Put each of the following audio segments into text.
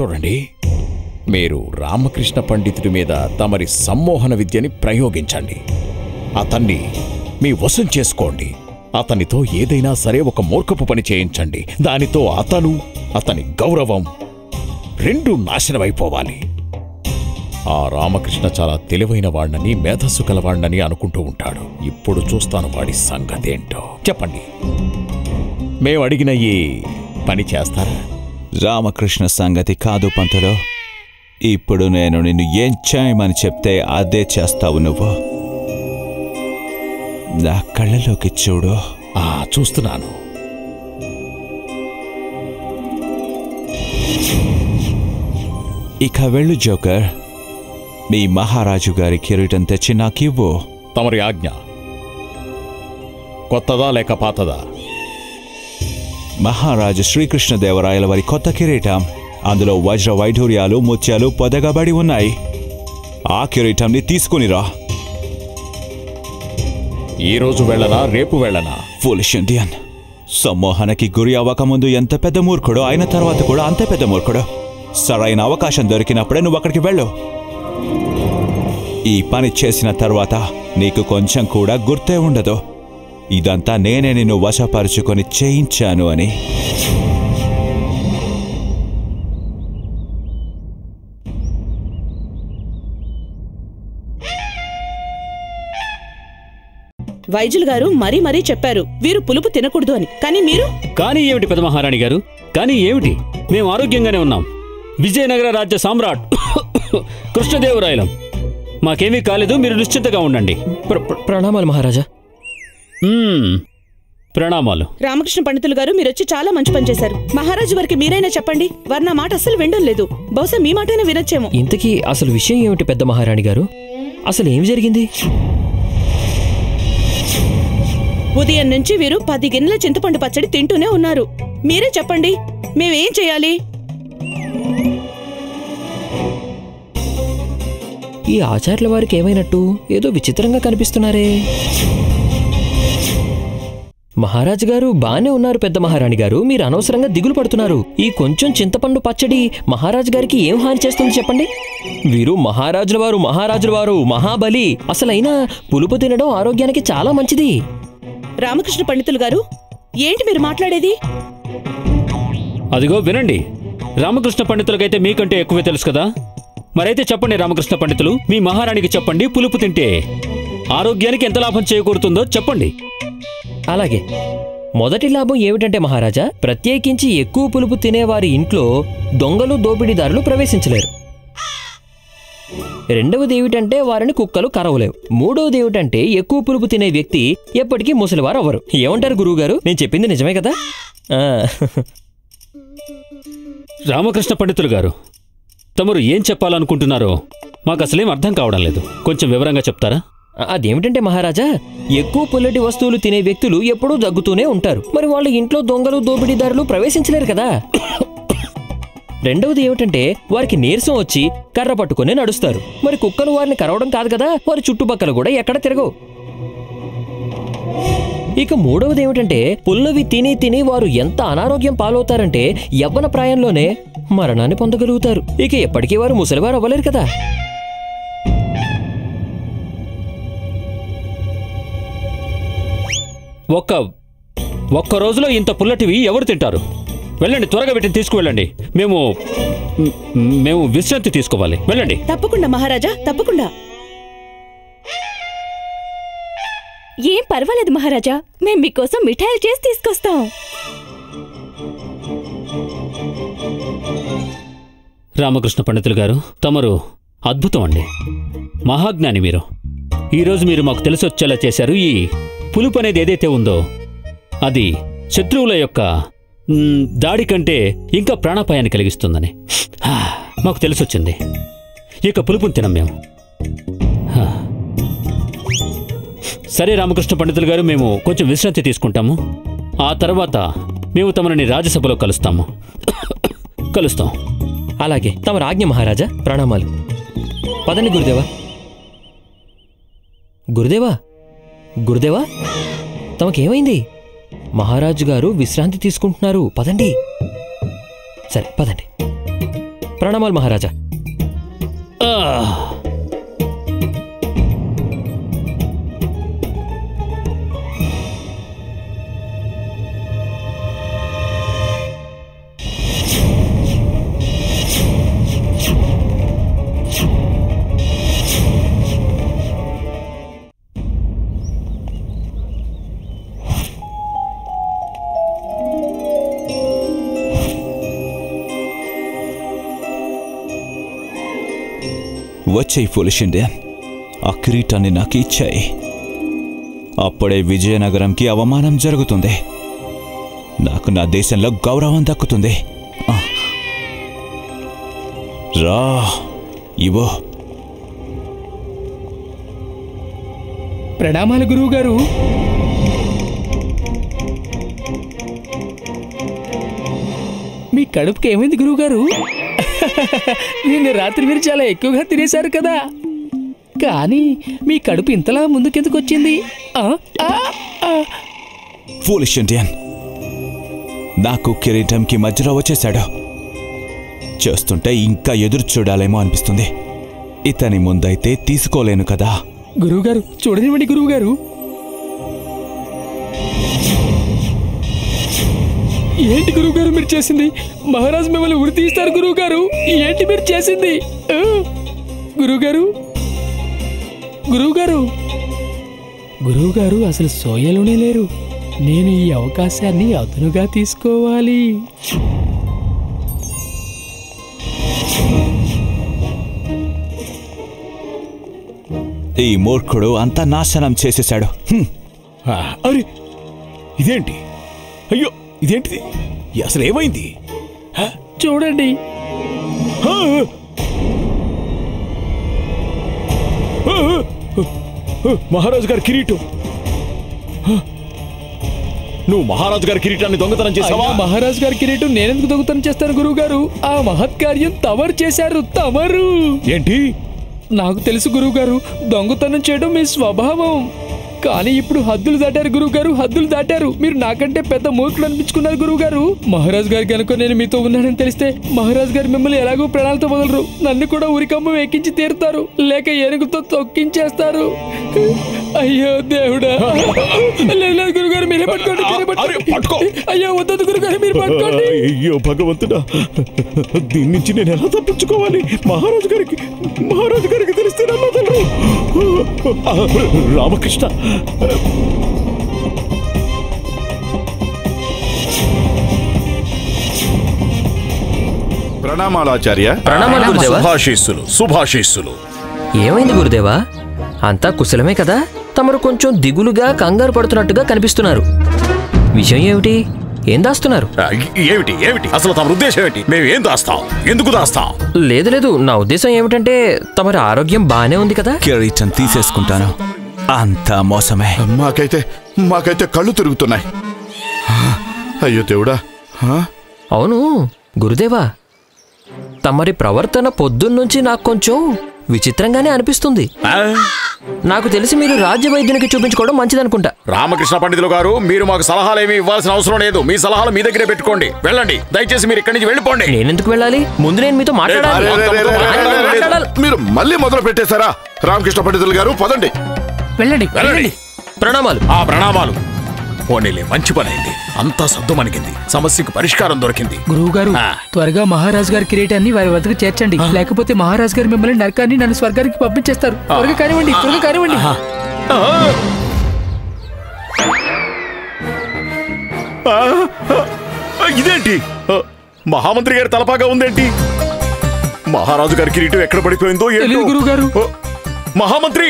చూడండి, మీరు రామకృష్ణ పండితుడి మీద తమరి సమ్మోహన విద్యని ప్రయోగించండి. అతన్ని మీ వశం చేసుకోండి. అతనితో ఏదైనా సరే ఒక మూర్ఖపు పని చేయించండి. దానితో అతను, అతని గౌరవం రెండూ నాశనమైపోవాలి. ఆ రామకృష్ణ చాలా తెలివైన వాణ్ణని, మేధస్సు కలవాణ్ణని అనుకుంటూ ఉంటాడు. ఇప్పుడు చూస్తాను వాడి సంగతేంటో. చెప్పండి, మేము అడిగిన ఈ పని చేస్తారా? రామకృష్ణ సంగతి కాదు పంతులు. ఇప్పుడు నేను నిన్ను ఏం చేయమని చెప్తే అదే చేస్తావు నువ్వు. నా కళ్ళలోకి చూడు. చూస్తున్నాను. ఇక వెళ్ళు జోకర్. మీ మహారాజు గారి కిరీటం తెచ్చి నాకివ్వు. తమరి ఆజ్ఞ. కొత్తదా లేక పాతదా? మహారాజు శ్రీకృష్ణదేవరాయల వారి కొత్త కిరీటం. అందులో వజ్ర వైఢూర్యాలు, ముత్యాలు పొదగబడి ఉన్నాయి. ఆ కిరీటంని తీసుకునిరా. ఈరోజు వెళ్ళనా, రేపు వెళ్ళనా? Foolish Indian. సమ్మోహనకి గురి అవ్వకముందు ఎంత పెద్ద మూర్ఖుడు, అయిన తర్వాత కూడా అంతే పెద్ద మూర్ఖుడు. సరైన అవకాశం దొరికినప్పుడే నువ్వు అక్కడికి వెళ్ళు. ఈ పని చేసిన తర్వాత నీకు కొంచెం కూడా గుర్తే ఉండదు ఇదంతా నేనే నిన్ను వశపరుచుకొని చేయించాను అని. వైద్యులు గారు మరీ మరీ చెప్పారు వీరు పులుపు తినకూడదు అని. కానీ మీరు? కానీ ఏమిటి పెద్ద మహారాణి గారు, కానీ ఏమిటి? మేము ఆరోగ్యంగానే ఉన్నాం. విజయనగర రాజ్య సామ్రాట్ కృష్ణదేవరాయలం. మాకేమీ కాలేదు, మీరు నిశ్చింతగా ఉండండి. ప్రణామాలు మహారాజా. ప్రణామాలు. రామకృష్ణ పండితులు గారు, మీరొచ్చి చాలా మంచి పని చేశారు. మహారాజు వారికి మీరైనా చెప్పండి. వారు నా మాట అస్సలు వినడం లేదు. బహుశా మీ మాటైనా వినొచ్చేమో. ఇంతకీ అసలు విషయం ఏమిటి పెద్ద మహారాణి గారు? అసలు ఏం జరిగింది? ఉదయం నుంచి వీరు 10 గిన్నెల చింతపండు పచ్చడి తింటూనే ఉన్నారు. మీరే చెప్పండి, మేమేం చేయాలి? ఈ ఆచార్యుల వారికి ఏమైనట్టు? ఏదో విచిత్రంగా కనిపిస్తున్నారే. మహారాజు గారు బానే ఉన్నారు పెద్ద మహారాణి గారు, మీరు అనవసరంగా దిగులు పడుతున్నారు. ఈ కొంచెం చింతపండు పచ్చడి మహారాజు గారికి ఏం హాని చేస్తుంది చెప్పండి? వీరు మహారాజుల వారు మహాబలి. అసలైనా పులుపు తినడం ఆరోగ్యానికి చాలా మంచిది. రామకృష్ణ పండితులు గారు, ఏంటి మీరు మాట్లాడేది? అదిగో వినండి. రామకృష్ణ పండితులకైతే మీకంటే ఎక్కువే తెలుసు కదా. మరైతే చెప్పండి రామకృష్ణ పండితులు, మీ మహారాణికి చెప్పండి, పులుపు తింటే ఆరోగ్యానికి ఎంత లాభం చేకూరుతుందో చెప్పండి. అలాగే. మొదటి లాభం ఏమిటంటే మహారాజా, ప్రత్యేకించి ఎక్కువ పులుపు తినేవారి ఇంట్లో దొంగలు దోపిడీదారులు ప్రవేశించలేరు. రెండవది ఏమిటంటే వారిని కుక్కలు కరవలేవు. మూడవది ఏమిటంటే ఎక్కువ పులుపు తినే వ్యక్తి ఎప్పటికీ ముసలివారు అవ్వరు. ఏమంటారు గురువుగారు? నేను చెప్పింది నిజమే కదా? రామకృష్ణ పండితులు గారు, తమరు ఏం చెప్పాలనుకుంటున్నారో మాకు అసలేం అర్థం కావడం లేదు. కొంచెం వివరంగా చెప్తారా? అదేమిటంటే మహారాజా, ఎక్కువ పుల్లటి వస్తువులు తినే వ్యక్తులు ఎప్పుడూ దగ్గుతూనే ఉంటారు. మరి వాళ్ళ ఇంట్లో దొంగలు దోపిడీదారులు ప్రవేశించలేరు కదా. రెండవది ఏమిటంటే వారికి నీరసం వచ్చి కర్ర పట్టుకుని నడుస్తారు. మరి కుక్కలు వారిని కరవడం కాదు కదా, వారి చుట్టుపక్కల కూడా ఎక్కడ తిరగవు. ఇక మూడవది ఏమిటంటే పుల్లవి తిని తిని వారు ఎంత అనారోగ్యం పాలవుతారంటే యవ్వన ప్రాయంలోనే మరణాన్ని పొందగలుగుతారు. ఇక ఎప్పటికీ వారు ముసలివారు అవ్వలేరు కదా. ఒక్క రోజులో ఇంత పుల్లటివి ఎవరు తింటారు? వెళ్ళండి, త్వరగా వీటిని తీసుకువెళ్ళండి. మేము విశ్రాంతి తీసుకోవాలి. వెళ్ళండి. తప్పకుండా మహారాజా, తప్పకుండా. ఏం పర్వాలేదు మహారాజా, మేం మీకోసం మిఠాయిలు చేసి తీసుకొస్తాం. రామకృష్ణ పండితులు గారు, తమరు అద్భుతం అండి, మహాజ్ఞాని మీరు. ఈరోజు మీరు మాకు తెలిసొచ్చేలా చేశారు. ఈ పులుపు అనేది ఏదైతే ఉందో అది శత్రువుల యొక్క దాడి కంటే ఇంకా ప్రాణాపాయాన్ని కలిగిస్తుందని మాకు తెలిసొచ్చింది. ఇక పులుపుని తినం మేము. సరే రామకృష్ణ పండితులు గారు, మేము కొంచెం విశ్రాంతి తీసుకుంటాము. ఆ తర్వాత మేము తమని రాజ్యసభలో కలుస్తాం. అలాగే, తమ రాజ్ఞ మహారాజా. ప్రణామాలు. పదండి గురుదేవా. గురుదేవా, తమకేమైంది? మహారాజు గారు విశ్రాంతి తీసుకుంటున్నారు. పదండి. సరే పదండి. ప్రణామాలు మహారాజా. వచ్చేయి ఫూలిష్ ఇండియన్, ఆ కిరీటాన్ని నాకు ఇచ్చాయి. అప్పుడే విజయనగరంకి అవమానం జరుగుతుంది, నాకు నా దేశంలో గౌరవం దక్కుతుంది. రా ఇవో. ప్రణామాలు గురువుగారు. మీ కడుపుకి ఏమైంది గురువుగారు? నిన్న రాత్రి మీరు చాలా ఎక్కువగా తినేశారు కదా, కానీ మీ కడుపు ఇంతలా ముందుకెందుకు వచ్చింది? ఫూలిష్ ఇండియన్, నాకు కిరీటంకి మధ్యలో వచ్చేశాడు. చూస్తుంటే ఇంకా ఎదురు చూడాలేమో అనిపిస్తుంది. ఇతని ముందైతే తీసుకోలేను కదా. గురువుగారు చూడనివ్వండి గురువుగారు. ఏంటి గురువుగారు మీరు చేసింది? మహారాజు మిమ్మల్ని ఉరి తీస్తారు గురువుగారు. ఏంటి మీరు చేసింది? గురువుగారు గురువుగారు గురువుగారు అసలు సోయలోనే లేరు. నేను ఈ అవకాశాన్ని అదనుగా తీసుకోవాలి. ఈ మూర్ఖుడు అంతా నాశనం చేసేశాడు. అరే ఇదేంటి? అయ్యో ఇదేంటిది? అసలు ఏమైంది? చూడండి. మహారాజు గారి కిరీటం. నువ్వు మహారాజు గారి కిరీటాన్ని దొంగతనం చేసావా? మహారాజు గారి కిరీటం నేనెందుకు దొంగతనం చేస్తాను గురువుగారు? ఆ మహత్కార్యం తమరు చేశారు. తమరు ఏంటి? నాకు తెలుసు గురువుగారు, దొంగతనం చేయడం మీ స్వభావం. కానీ ఇప్పుడు హద్దులు దాటారు గురువుగారు, హద్దులు దాటారు. మీరు నాకంటే పెద్ద మూర్ఖులు అనిపించుకున్నారు గురువుగారు. మహారాజు గారి కనుక నేను మీతో ఉన్నానని తెలిస్తే మహారాజు గారు మిమ్మల్ని ఎలాగో ప్రాణాలతో వదలరు. నన్ను కూడా ఉరికమ్మం ఎక్కించి తీరుతారు, లేక ఏనుగుతో తొక్కించేస్తారు. అయ్యో దేవుడా! లేదు గురుగారు, మీరే పట్టుకోండి, మీరే పట్టుకోండి. అయ్యో వద్దు గురుగారు, మీరు పట్టుకోండి. అయ్యో భగవంతుడా, దీని నుంచి నేను ఎలా తప్పించుకోవాలి? మహారాజు గారికి తెలిస్తే నన్ను వదలరు. రామకృష్ణ, ప్రణామాలు ఆచార్య. ప్రణామాలు గురుదేవా. శుభాశీస్సులు. ఏమైంది గురుదేవా? అంతా కుశలమే కదా? తమరు కొంచెం దిగులుగా కంగారు పడుతున్నట్టుగా కనిపిస్తున్నారు. విషయం ఏమిటి? ఏం దాస్తున్నారు? ఏమిటి అసలు తమ ఉద్దేశం ఏంటి? మేము ఏం దాస్తాం? ఎందుకు దాస్తాం? లేదు, నా ఉద్దేశం ఏమిటంటే తమరి ఆరోగ్యం బానే ఉంది కదా? కిరీటం తీసేసుకుంటాను. అంతా మోసమే. మాకైతే కళ్ళు తిరుగుతున్నాయి. అయ్యో దేవుడా. అవును గురుదేవా, తమరి ప్రవర్తన పొద్దున్నుంచి నాకు కొంచెం విచిత్రంగానే అనిపిస్తుంది. నాకు తెలిసి మీరు రాజ్య వైద్యునికి చూపించుకోవడం మంచిదనుకుంటా. రామకృష్ణ పండితులు గారు, మీరు మాకు సలహాలేమి ఇవ్వాల్సిన అవసరం లేదు. మీ సలహాలు మీ దగ్గరే పెట్టుకోండి. వెళ్ళండి, దయచేసి మీరు ఇక్కడి నుంచి వెళ్ళిపోండి. నేనెందుకు వెళ్ళాలి? ముందు నేను మీతో మాట్లాడాలి. మీరు మళ్ళీ మొదలు పెట్టేశారా? రామకృష్ణ పండితులు గారు పదండి. వెళ్ళండి. ప్రణామాలు. ప్రణామాలు. పోనీలే, మంచి పని అయింది. అంతా సద్దుమణిగింది, సమస్యకు పరిష్కారం దొరికింది. గురువుగారు, త్వరగా మహారాజు గారి కిరీటాన్ని వారి వద్దకు చేర్చండి, లేకపోతే మహారాజు గారు మిమ్మల్ని నరకాన్ని, నన్ను స్వర్గానికి పంపించేస్తారు. త్వరగా కానివ్వండి. ఇదేంటి? మహామంత్రి గారి తలపాగా ఉందేంటి? మహారాజు గారి కిరీటం ఎక్కడ పడిపోయిందో గురువుగారు. మహామంత్రి!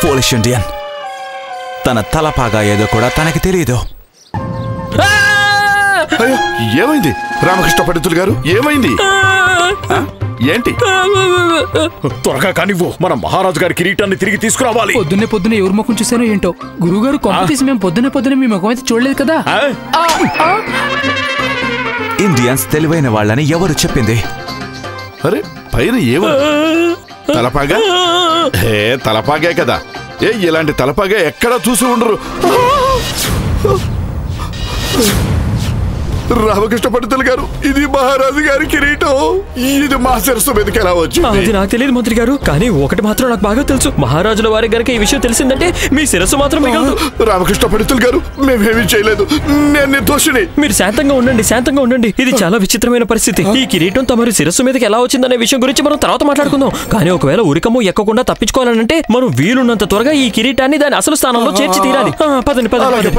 ఫూలిష్ ఇండియన్, తన తలపాగా ఏదో కూడా తనకి తెలియదు. ఏమైంది రామకృష్ణ పండితులు గారు? ఏమైంది? ఏంటి? త్వరగా కానివ్వు, మనం మహారాజు గారి కిరీటాన్ని తిరిగి తీసుకురావాలి. పొద్దున్నే ఎవరి ముఖం చూసానో ఏంటో గురువుగారు. కొంప తీసి మేము పొద్దున్నే మీ ముఖం అయితే చూడలేదు కదా? ఇండియన్స్ తెలివైన వాళ్ళని ఎవరు చెప్పింది? అరే పైన ఏమో తలపాగా. తలపాగే కదా. ఇలాంటి తలపాగా ఎక్కడా చూసి ఉండరు. రామకృష్ణ పండితులు గారు, ఇది మహారాజు గారి కిరీటం. ఇది మా శిరస్సు మీదకి ఎలా వచ్చింది? అది నాకు తెలియదు మంత్రి గారు, కానీ ఒకటి మాత్రం నాకు బాగా తెలుసు. మహారాజుల వారి గనక ఈ విషయం తెలిసిందంటే మీ శిరస్సు మాత్రం మిగలదు. రామకృష్ణ పండితులు గారు, మేమేమీ చేయలేదు. నేను నిర్దోషిని. మీరు శాంతంగా ఉండండి, శాంతంగా ఉండండి. ఇది చాలా విచిత్రమైన పరిస్థితి. ఈ కిరీటం తమరి శిరస్సు మీదకి ఎలా వచ్చిందనే విషయం గురించి మనం తర్వాత మాట్లాడుకుందాం. కానీ ఒకవేళ ఉరికము ఎక్కకుండా తప్పించుకోవాలంటే మనం వీలున్నంత త్వరగా ఈ కిరీటాన్ని దాని అసలు స్థానంలో చేర్చి తీరాలి. పదండి పదండి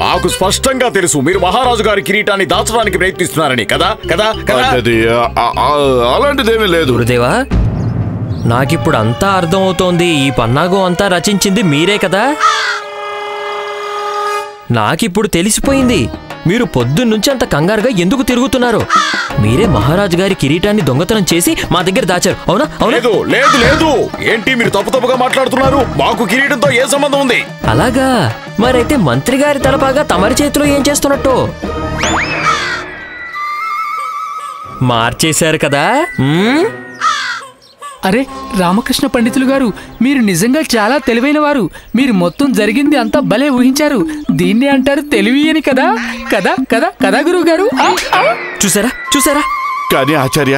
మాకు స్పష్టంగా తెలుసు మీరు మహారాజు గారి కిరీటాన్ని దాచడానికి ప్రయత్నిస్తున్నారని. కదా కదా కదా? అలాంటిదేమీ లేదు గురుదేవా, నాకిప్పుడు అంతా అర్థం అవుతోంది. ఈ పన్నాగం అంతా రచించింది మీరే కదా? నాకిప్పుడు తెలిసిపోయింది మీరు పొద్దున్నుంచి అంత కంగారుగా ఎందుకు తిరుగుతున్నారు. మీరే మహారాజు గారి కిరీటాన్ని దొంగతనం చేసి మా దగ్గర దాచారు, అవునా? లేదు లేదు లేదు. ఏంటి మీరు తప్పు తప్పుగా మాట్లాడుతున్నారు? మాకు కిరీటంతో ఏ సంబంధం ఉంది? అలాగా? మరైతే మంత్రి గారి తలపాగా తమరి చేతిలో ఏం చేస్తున్నట్టు? మార్చేశారు కదా? అరే రామకృష్ణ పండితులు గారు, మీరు నిజంగా చాలా తెలివైన వారు. మీరు మొత్తం జరిగింది అంతా భలే ఊహించారు. దీన్నే అంటారు తెలివి అని. కదా కదా కదా కదా గురువు గారు. చూసారా చూసారా? కానీ ఆచార్య,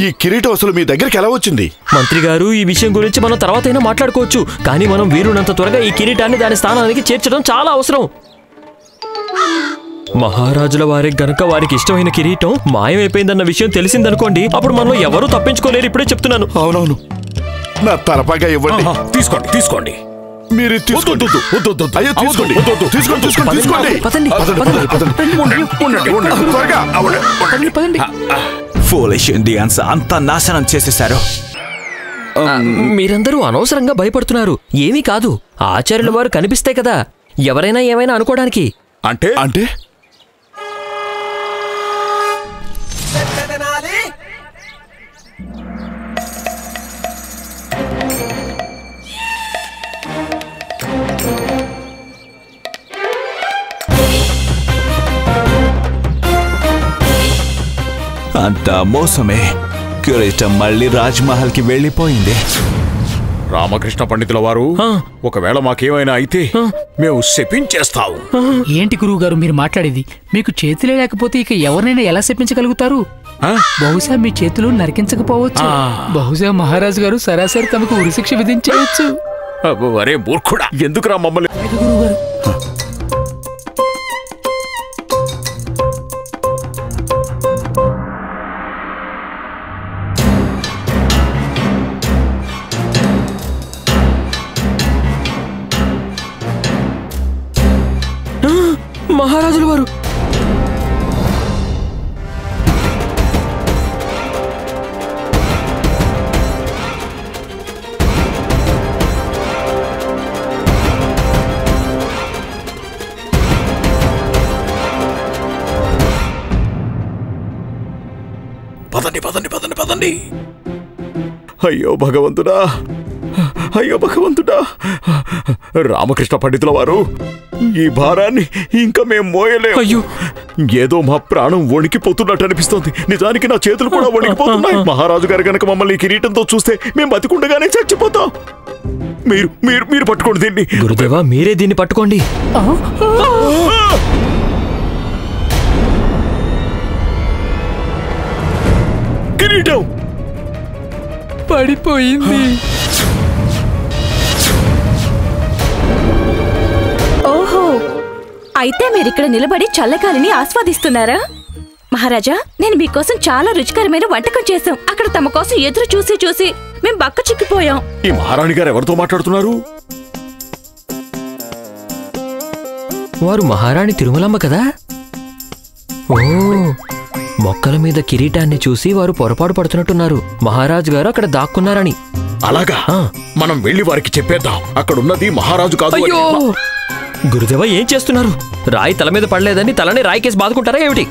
ఈ కిరీటం అసలు మీ దగ్గరికి ఎలా వచ్చింది? మంత్రి గారు, ఈ విషయం గురించి మనం తర్వాత అయినా మాట్లాడుకోవచ్చు. కానీ మనం వీలున్నంత త్వరగా ఈ కిరీటాన్ని దాని స్థానానికి చేర్చడం చాలా అవసరం. మహారాజుల వారికి గనక వారికి ఇష్టమైన కిరీటం మాయమైపోయిందన్న విషయం తెలిసిందనుకోండి, అప్పుడు మనం ఎవరూ తప్పించుకోలేరు. ఇప్పుడే చెప్తున్నాను. అవునవును, నా తలపాగా ఇవ్వండి. తీసుకోండి తీసుకోండి. మీరు తీసుకోండి. అయ్యో తీసుకోండి తీసుకోండి తీసుకోండి తీసుకోండి. పదండి పదండి. ఫూలిష్ ఇండియన్స్ అంతా నాశనం చేసేశారు. మీరందరూ అనవసరంగా భయపడుతున్నారు. ఏమీ కాదు, ఆచార్యుల వారు కనిపిస్తే కదా ఎవరైనా ఏమైనా అనుకోవడానికి. అంటే అంటే అంతా మోసమే. కిరీటం మళ్ళీ రాజ్మహల్ కి వెళ్ళిపోయింది. రామకృష్ణ పండితుల వారు, ఒకవేళ మాకేమైనా అయితే మేము శపించేస్తాము. ఏంటి గురువు గారు మీరు మాట్లాడేది? మీకు చేతులే లేకపోతే ఇక ఎవరినైనా ఎలా శపించగలుగుతారు? బహుశా మీ చేతులు నరికించకపోవచ్చు. బహుశా మహారాజు గారు సరాసరి తమకు ఉరిశిక్ష విధించవచ్చు. అరే మూర్ఖుడా, ఎందుకురా మమ్మల్ని? మహారాజుల వారు పదండి పదండి పదండి పదండి. అయ్యో భగవంతుడా, అయ్యో భగవంతుడా. రామకృష్ణ పండితుల వారు, ఈ భారాన్ని ఇంకా మేము మోయలేము. అయ్యో, ఏదో మా ప్రాణం వణికిపోతున్నట్టు అనిపిస్తోంది. నిజానికి నా చేతులు కూడా వణికిపోతున్నాయి. మహారాజు గారు గనక మమ్మల్ని కిరీటంతో చూస్తే మేము బతికుండగానే చచ్చిపోతాం. మీరు మీరు మీరు పట్టుకోండి దీన్ని. గురుదేవా, మీరే దీన్ని పట్టుకోండి. కిరీటం పడిపోయింది. ఓహో, అయితే మీరిక్కడ నిలబడి చల్లగాలిని ఆస్వాదిస్తున్నారా? మహారాజా, నేను మీకోసం చాలా రుచికరమైన వంటకం చేశాం. అక్కడ తమ కోసం ఎదురు చూసి చూసి మేం బక్క చిక్కిపోయాం. ఈ మహారాణి గారు ఎవరితో మాట్లాడుతున్నారు? వారు మహారాణి తిరుమలమ్మ కదా? ఓ, మొక్కల మీద కిరీటాన్ని చూసి వారు పొరపాటు పడుతున్నట్టున్నారు. మహారాజు గారు అక్కడ దాక్కున్నారని. అలాగా? మనం వెళ్ళి వారికి చెప్పేద్దాం అక్కడున్నది మహారాజు కాదు. అయ్యో, గురుదేవా ఏం చేస్తున్నారు? రాయి తల మీద పడలేదని తలని రాయికేసి బాదుకుంటారా ఏమిటి?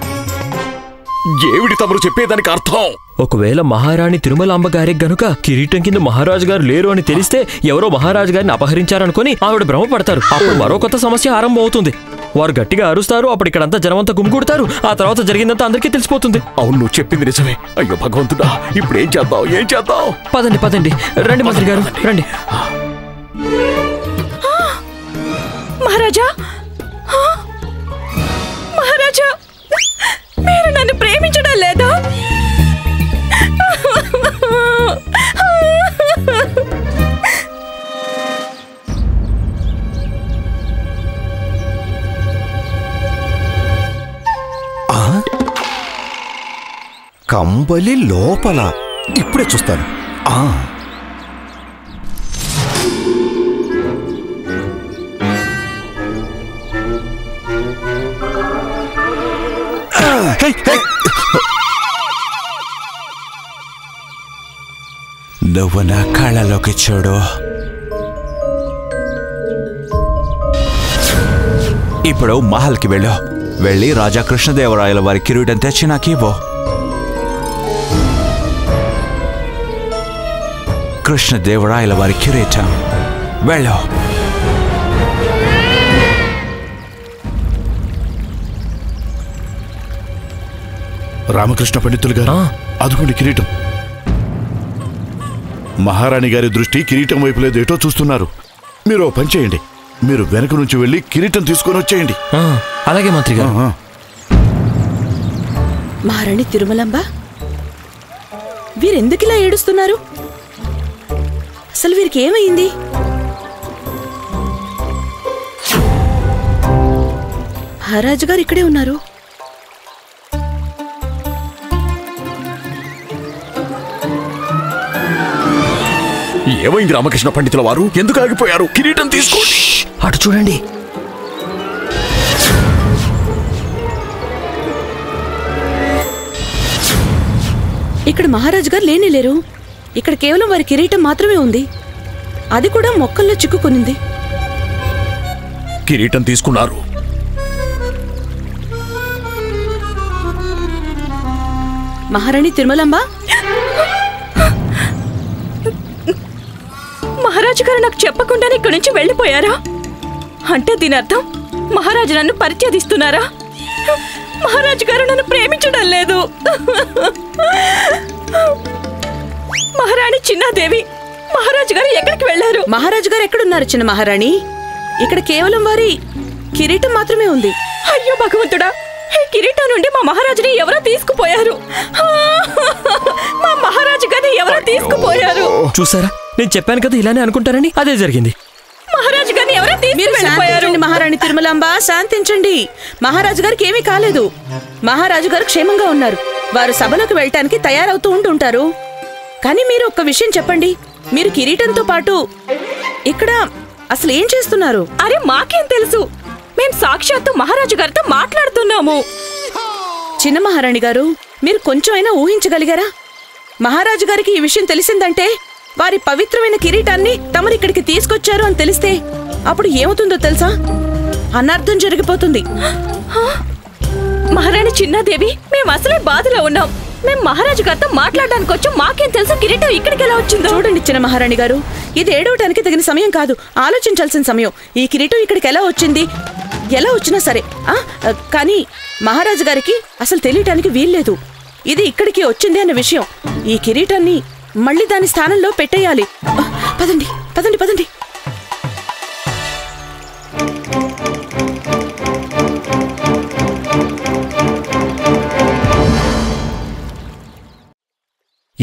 ఏమిటి తమరు చెప్పేదానికి అర్థం? ఒకవేళ మహారాణి తిరుమలాంబ గారికి గనుక కిరీటం కింద మహారాజు గారు లేరు అని తెలిస్తే ఎవరో మహారాజు గారిని అపహరించారనుకుని ఆవిడ భ్రమపడతారు. అప్పుడు మరో కొత్త సమస్య ఆరంభం అవుతుంది. వారు గట్టిగా అరుస్తారు. అప్పుడు ఇక్కడంతా జనమంతా గుమిగూడతారు. ఆ తర్వాత జరిగిందంతా అందరికీ తెలిసిపోతుంది. అవును, నువ్వు చెప్పింది నిజమే. అయ్యో భగవంతుడా, ఇప్పుడు ఏం చేద్దాం ఏం చేద్దాం? పదండి పదండి, రండి మంత్రి గారు రండి. మహారాజా, మహారాజా, మీరు నన్ను ప్రేమించడం లేదా? కంబలి లోపల ఇప్పుడే చూస్తాను. నువ్వు నా కళ్ళలోకి చూడు. ఇప్పుడు మహల్కి వెళ్ళి రాజా కృష్ణదేవరాయల వారి కిరీటం తెచ్చి నాకివ్వు. కృష్ణదేవరాయల వారి కిరీటం. వెళ్ళు. రామకృష్ణ పండితులు గారు, అదుకోండి కిరీటం. మహారాణి గారి దృష్టి కిరీటం వైపు లేదు, ఏటో చూస్తున్నారు. మీరు ఓ పని చేయండి, మీరు వెనక నుంచి వెళ్ళి కిరీటం తీసుకొని వచ్చేయండి. అలాగే మంత్రి గారు. మహారాణి తిరుమలంబ, వీరెందుకిలా ఏడుస్తున్నారు? అసలు వీరికి ఏమైంది? మహారాజు గారు ఇక్కడే ఉన్నారు. ఏమైంది రామకృష్ణ పండితుల వారు? ఎందుకు ఆగిపోయారు? కిరీటం తీసుకోండి. అటు చూడండి. ఇక్కడ మహారాజు గారు లేరు. ఇక్కడ కేవలం వారి కిరీటం మాత్రమే ఉంది. అది కూడా మొక్కల్లో చిక్కుకొనింది. కిరీటం తీసుకున్నారు. మహారాణి తిరుమలంబ, మహారాజు గారు నాకు చెప్పకుండానే ఇక్కడి నుంచి వెళ్ళిపోయారా? అంటే దీని అర్థం మహారాజు నన్ను పరిచయదిస్తున్నారా? మహారాజు గారు నన్ను ప్రేమించడం లేదు. మహారాణి చిన్నాదేవి, మహారాజు గారు ఎక్కడికి వెళ్ళారు? మహారాజు గారు ఎక్కడున్నారు చిన్న మహారాణి? ఇక్కడ కేవలం వారి కిరీటం మాత్రమే ఉంది. అయ్యో భగవంతుడా, ఈ కిరీటం నుండి మా మహారాజుని ఎవరో తీసుకుపోయారు. మా మహారాజు గారిని ఎవరో తీసుకుపోయారు. చూసారా, నేను చెప్పాను కదా ఇలానే అనుకుంటారని. అదే జరిగింది. మహారాజు గారిని ఎవరో తీసుకుపోయారు. మహారాణి తిరుమలాంబ, శాంతించండి. మహారాజు గారికి ఏమీ కాలేదు. మహారాజు గారు క్షేమంగా ఉన్నారు. వారు సభలోకి వెళ్ళటానికి తయారవుతూ ఉంటుంటారు. కానీ మీరు ఒక్క విషయం చెప్పండి, మీరు కిరీటంతో పాటు ఇక్కడ అసలు ఏం చేస్తున్నారు? అరే మాకేం తెలుసు, మేం సాక్షాత్తు మహారాజు గారితో మాట్లాడుతున్నాము. చిన్న మహారాణి గారు, మీరు కొంచెం అయినా ఊహించగలిగారా? మహారాజు గారికి ఈ విషయం తెలిసిందంటే, వారి పవిత్రమైన కిరీటాన్ని తమరు ఇక్కడికి తీసుకొచ్చారు అని తెలిస్తే అప్పుడు ఏమవుతుందో తెలుసా? అనర్థం జరిగిపోతుంది. మహారాణి చిన్నాదేవి, మేము అసలే బాధలో ఉన్నాం. మేము మహారాజు గారితో మాట్లాడడానికి వచ్చాం. మాకేం తెలుసు కిరీటం ఇక్కడికి ఎలా వచ్చిందో? చూడండి చిన్న మహారాణి గారు, ఇది ఏడవటానికి తగిన సమయం కాదు, ఆలోచించాల్సిన సమయం. ఈ కిరీటం ఇక్కడికి ఎలా వచ్చింది? ఎలా వచ్చినా సరే, కానీ మహారాజు గారికి అసలు తెలియటానికి వీల్లేదు ఇది ఇక్కడికి వచ్చింది అన్న విషయం. ఈ కిరీటాన్ని మళ్ళీ దాని స్థానంలో పెట్టేయాలి. పదండి పదండి పదండి.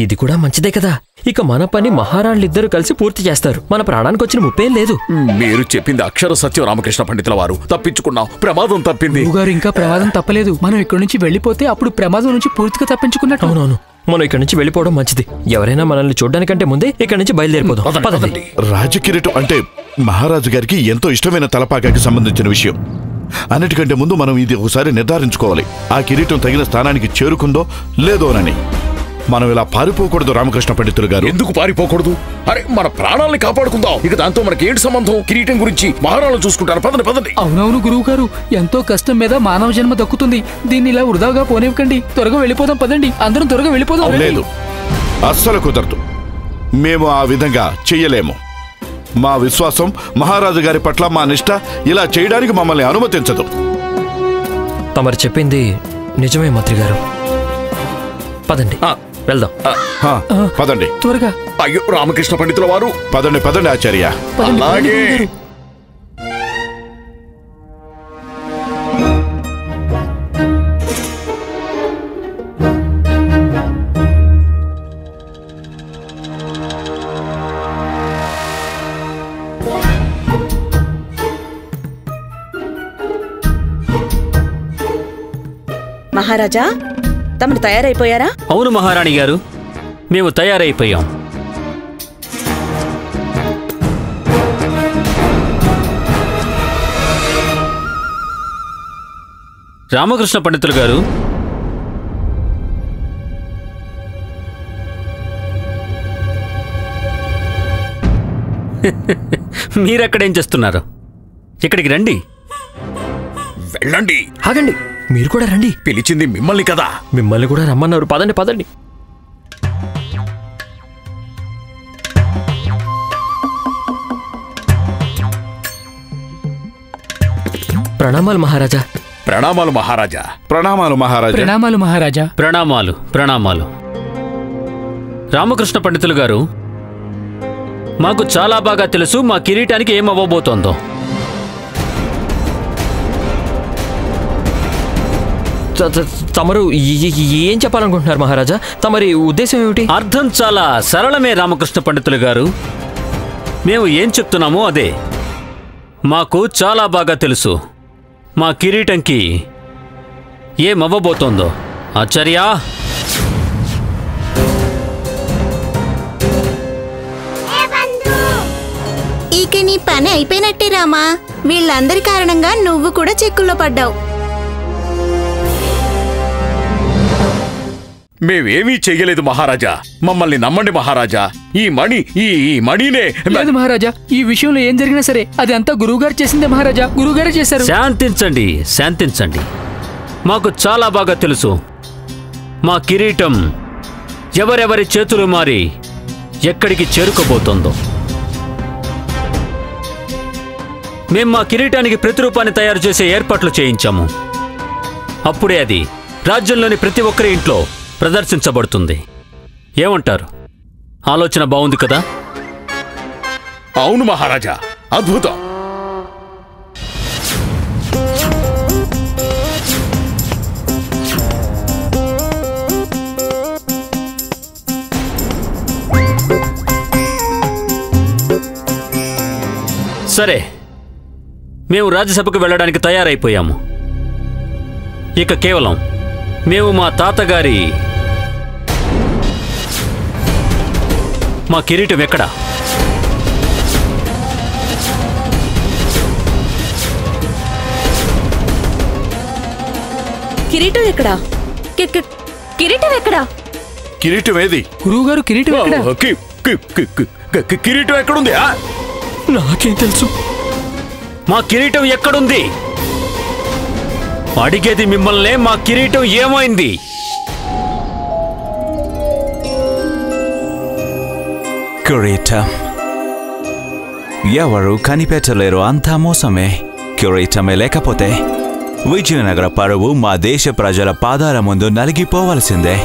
ఇది కూడా మంచిదే కదా. ఇక మన పని మహారాణులిద్దరూ కలిసి పూర్తి చేస్తారు. మన ప్రాణానికి వచ్చిన ముప్పేం లేదు. మీరు చెప్పింది అక్షర సత్యం రామకృష్ణ పండితుల వారు. తప్పించుకున్నాం, ప్రమాదం తప్పింది. గారు ఇంకా ప్రమాదం తప్పలేదు. మనం ఇక్కడి నుంచి వెళ్ళిపోతే అప్పుడు ప్రమాదం నుంచి పూర్తిగా తప్పించుకున్నట్టు. అవునవును, మనం ఇక్కడి నుంచి వెళ్ళిపోవడం మంచిది. ఎవరైనా మనల్ని చూడడానికంటే ముందే ఇక్కడి నుంచి బయలుదేరిపోదాం. పదండి. రాజకిరీటం అంటే మహారాజు గారికి ఎంతో ఇష్టమైన తలపాకాకి సంబంధించిన విషయం. అన్నిటికంటే ముందు మనం ఇది ఒకసారి నిర్ధారించుకోవాలి, ఆ కిరీటం తగిన స్థానానికి చేరుకుందో లేదోనని. మనం ఇలా పారిపోకూడదు రామకృష్ణ పండితులు గారు. ఎందుకు పారిపోకూడదు? అరే, మన ప్రాణాలని కాపాడుకుందాం. ఇక దాంతో మనకి ఏంటి సంబంధం? కిరీటం గురించి మహారాణులు చూసుకుంటారు. పదండి పదండి. అవునవును గురువు గారు, ఎంతో కష్టం మీద మానవ జన్మ దక్కుతుంది. దీన్ని ఇలా వృధాగా పోనివ్వకండి. త్వరగా వెళ్ళిపోదాం. పదండి, అందరం త్వరగా వెళ్ళిపోదాం. లేదు, అస్సలు కుదరదు. మేము ఆ విధంగా చెయ్యలేము. మా విశ్వాసం, మహారాజు గారి పట్ల మా నిష్ఠ ఇలా చేయడానికి మమ్మల్ని అనుమతించదు. తమరు చెప్పింది నిజమే మంత్రి గారు. పదండి వెళ్దాం. పదండి త్వరగా. అయ్యో రామకృష్ణ పండితుల వారు, పదండి పదండి ఆచార్య. అలాగే. మహారాజా, తమరు తయారైపోయారా? అవును మహారాణి గారు, మేము తయారైపోయాం. రామకృష్ణ పండితులు గారు, మీరెక్కడేం చేస్తున్నారు? ఇక్కడికి రండి. వెళ్ళండి. ఆగండి, మీరు కూడా రండి. పిలిచింది మిమ్మల్ని కదా. మిమ్మల్ని కూడా రమ్మన్నారు. పదండి పదండి. ప్రణామాలు మహారాజా. ప్రణామాలు మహారాజా. ప్రణామాలు మహారాజా. ప్రణామాలు మహారాజా. ప్రణామాలు ప్రణామాలు. రామకృష్ణ పండితులు గారు, మాకు చాలా బాగా తెలుసు మా కిరీటానికి ఏమవ్వబోతోందో. తమరు ఏం చెప్పాలనుకుంటున్నారు మహారాజా? తమరి ఉద్దేశం ఏమిటి? అర్థం చాలా సరళమే రామకృష్ణ పండితులు గారు. మేము ఏం చెప్తున్నామో అదే. మాకు చాలా బాగా తెలుసు మా కిరీటంకి ఏమవ్వబోతోందో. ఆచార్య, ఇక నీ పని అయిపోయినట్టే రామా. వీళ్ళందరి కారణంగా నువ్వు కూడా చిక్కుల్లో పడ్డావు. మేమేమీ చెయ్యలేదు మహారాజా. మమ్మల్ని నమ్మండి మహారాజా. ఈ మణినే. లేదు మహారాజా, ఈ విషయంలో ఏం జరిగినా సరే అది అంతా గురువుగారు చేసిందే మహారాజా. గురువుగారే చేశారు. శాంతించండి, శాంతించండి. మాకు చాలా బాగా తెలుసు మా కిరీటం ఎవరెవరి చేతులు మారి ఎక్కడికి చేరుకోబోతోందో. మేం మా కిరీటానికి ప్రతిరూపాన్ని తయారు చేసే ఏర్పాట్లు చేయించాము. అప్పుడే అది రాజ్యంలోని ప్రతి ఒక్కరి ఇంట్లో ప్రదర్శించబడుతుంది. ఏమంటారు? ఆలోచన బాగుంది కదా? అవును మహారాజా, అద్భుతం. సరే, మేము రాజ్యసభకు వెళ్ళడానికి తయారైపోయాము. ఇక కేవలం మేము మా తాతగారి మా కిరీటం ఎక్కడ? కిరీటం ఎక్కడా? కిరీటం ఎక్కడా? కిరీటం ఏది? గురువుగారు కిరీటం ఎక్కడా? కిరీటం ఎక్కడుంది? నాకేం తెలుసు? మా కిరీటం ఎక్కడుంది? అడిగేది మిమ్మల్నే. మా కిరీటం ఏమైంది? కిరీటం ఎవరు కనిపెట్టలేరు. అంతా మోసమే. కిరీటమే లేకపోతే విజయనగర పరువు మా దేశ ప్రజల పాదాల ముందు నలిగిపోవలసిందే.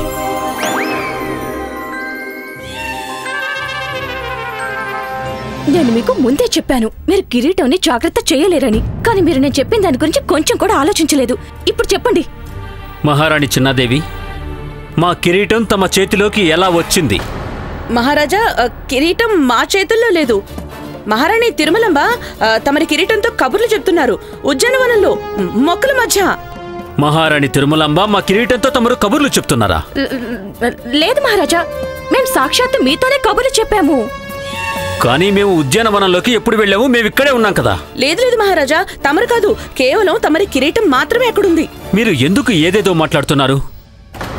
నేను మీకు ముందే చెప్పాను మీరు కిరీటాన్ని జాగ్రత్త చేయలేరని. కానీ మీరు నేను చెప్పిన దాని గురించి కొంచెం కూడా ఆలోచించలేదు. ఇప్పుడు చెప్పండి. మహారాణి చిన్నాదేవి, మా కిరీటం తమ చేతిలోకి ఎలా వచ్చింది? మహారాజా, కిరీటం మా చేతుల్లో లేదు. మహారాణి తిరుమలంబ తమరి కిరీటంతో కబుర్లు చెప్తున్నారు ఉద్యానవనంలో మొక్కల మధ్య. మహారాణి తిరుమలాంబ మా కిరీటంతో తమరు కబుర్లు చెప్తున్నారా? లేదు మహారాజా, మేం సాక్షాత్తు మీతోనే కబుర్లు చెప్పాము. కానీ మేము ఉద్యానవనంలోకి ఎప్పుడు వెళ్ళాము? మేము ఇక్కడే ఉన్నాం కదా. లేదు లేదు మహారాజా, తమరు కాదు, కేవలం తమరి కిరీటం మాత్రమే అక్కడుంది. మీరు ఎందుకు ఏదేదో మాట్లాడుతున్నారు?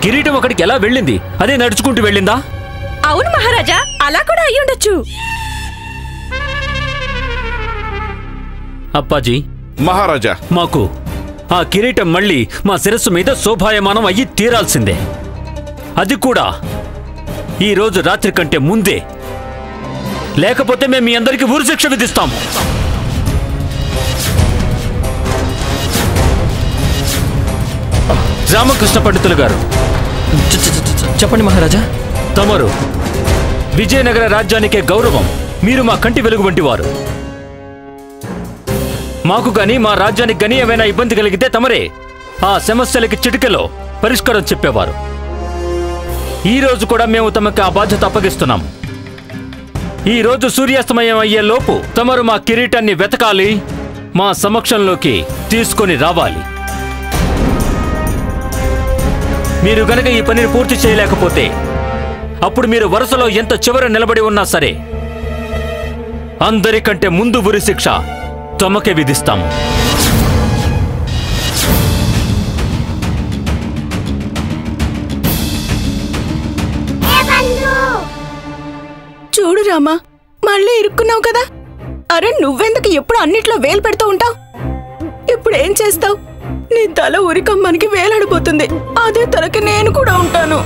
కిరీటం అక్కడికి ఎలా వెళ్ళింది? అదే నడుచుకుంటూ వెళ్ళిందా? అవును మహారాజా, అలా కూడా అయ్యుండొచ్చు. అప్పాజీ, మహారాజా, మాకు ఆ కిరీటం మళ్ళీ మా శిరస్సు మీద శోభాయమానం అయ్యి తీరాల్సిందే. అది కూడా ఈ రోజు రాత్రి కంటే ముందే. లేకపోతే మేము మీ అందరికీ ఉరిశిక్ష విధిస్తాము. రామకృష్ణ పండితులు గారు, చెప్పండి మహారాజా. తమరు విజయనగర రాజ్యానికే గౌరవం. మీరు మా కంటి వెలుగు వంటి వారు. మాకు గాని మా రాజ్యానికి గాని ఏమైనా ఇబ్బంది కలిగితే తమరే ఆ సమస్యలకి చిటికెలో పరిష్కారం చెప్పేవారు. ఈ రోజు కూడా మేము తమకు ఆ బాధ్యత అప్పగిస్తున్నాము. ఈ రోజు సూర్యాస్తమయం అయ్యే లోపు తమరు మా కిరీటాన్ని వెతకాలి, మా సమక్షంలోకి తీసుకొని రావాలి. మీరు గనక ఈ పనిని పూర్తి చేయలేకపోతే అప్పుడు మీరు వరుసలో ఎంత చివర నిలబడి ఉన్నా సరే అందరికంటే ముందు ఉరి శిక్ష తమకే విధిస్తాము. చూడు రామా, మళ్ళీ ఇరుక్కున్నావు కదా. అరే నువ్వెందుకు ఎప్పుడు అన్నిట్లో వేలు పెడుతూ ఉంటావు? ఇప్పుడు ఏం చేస్తావు? నీ తల ఉరికమ్మనికి వేలాడిపోతుంది. అదే తలకి నేను కూడా ఉంటాను.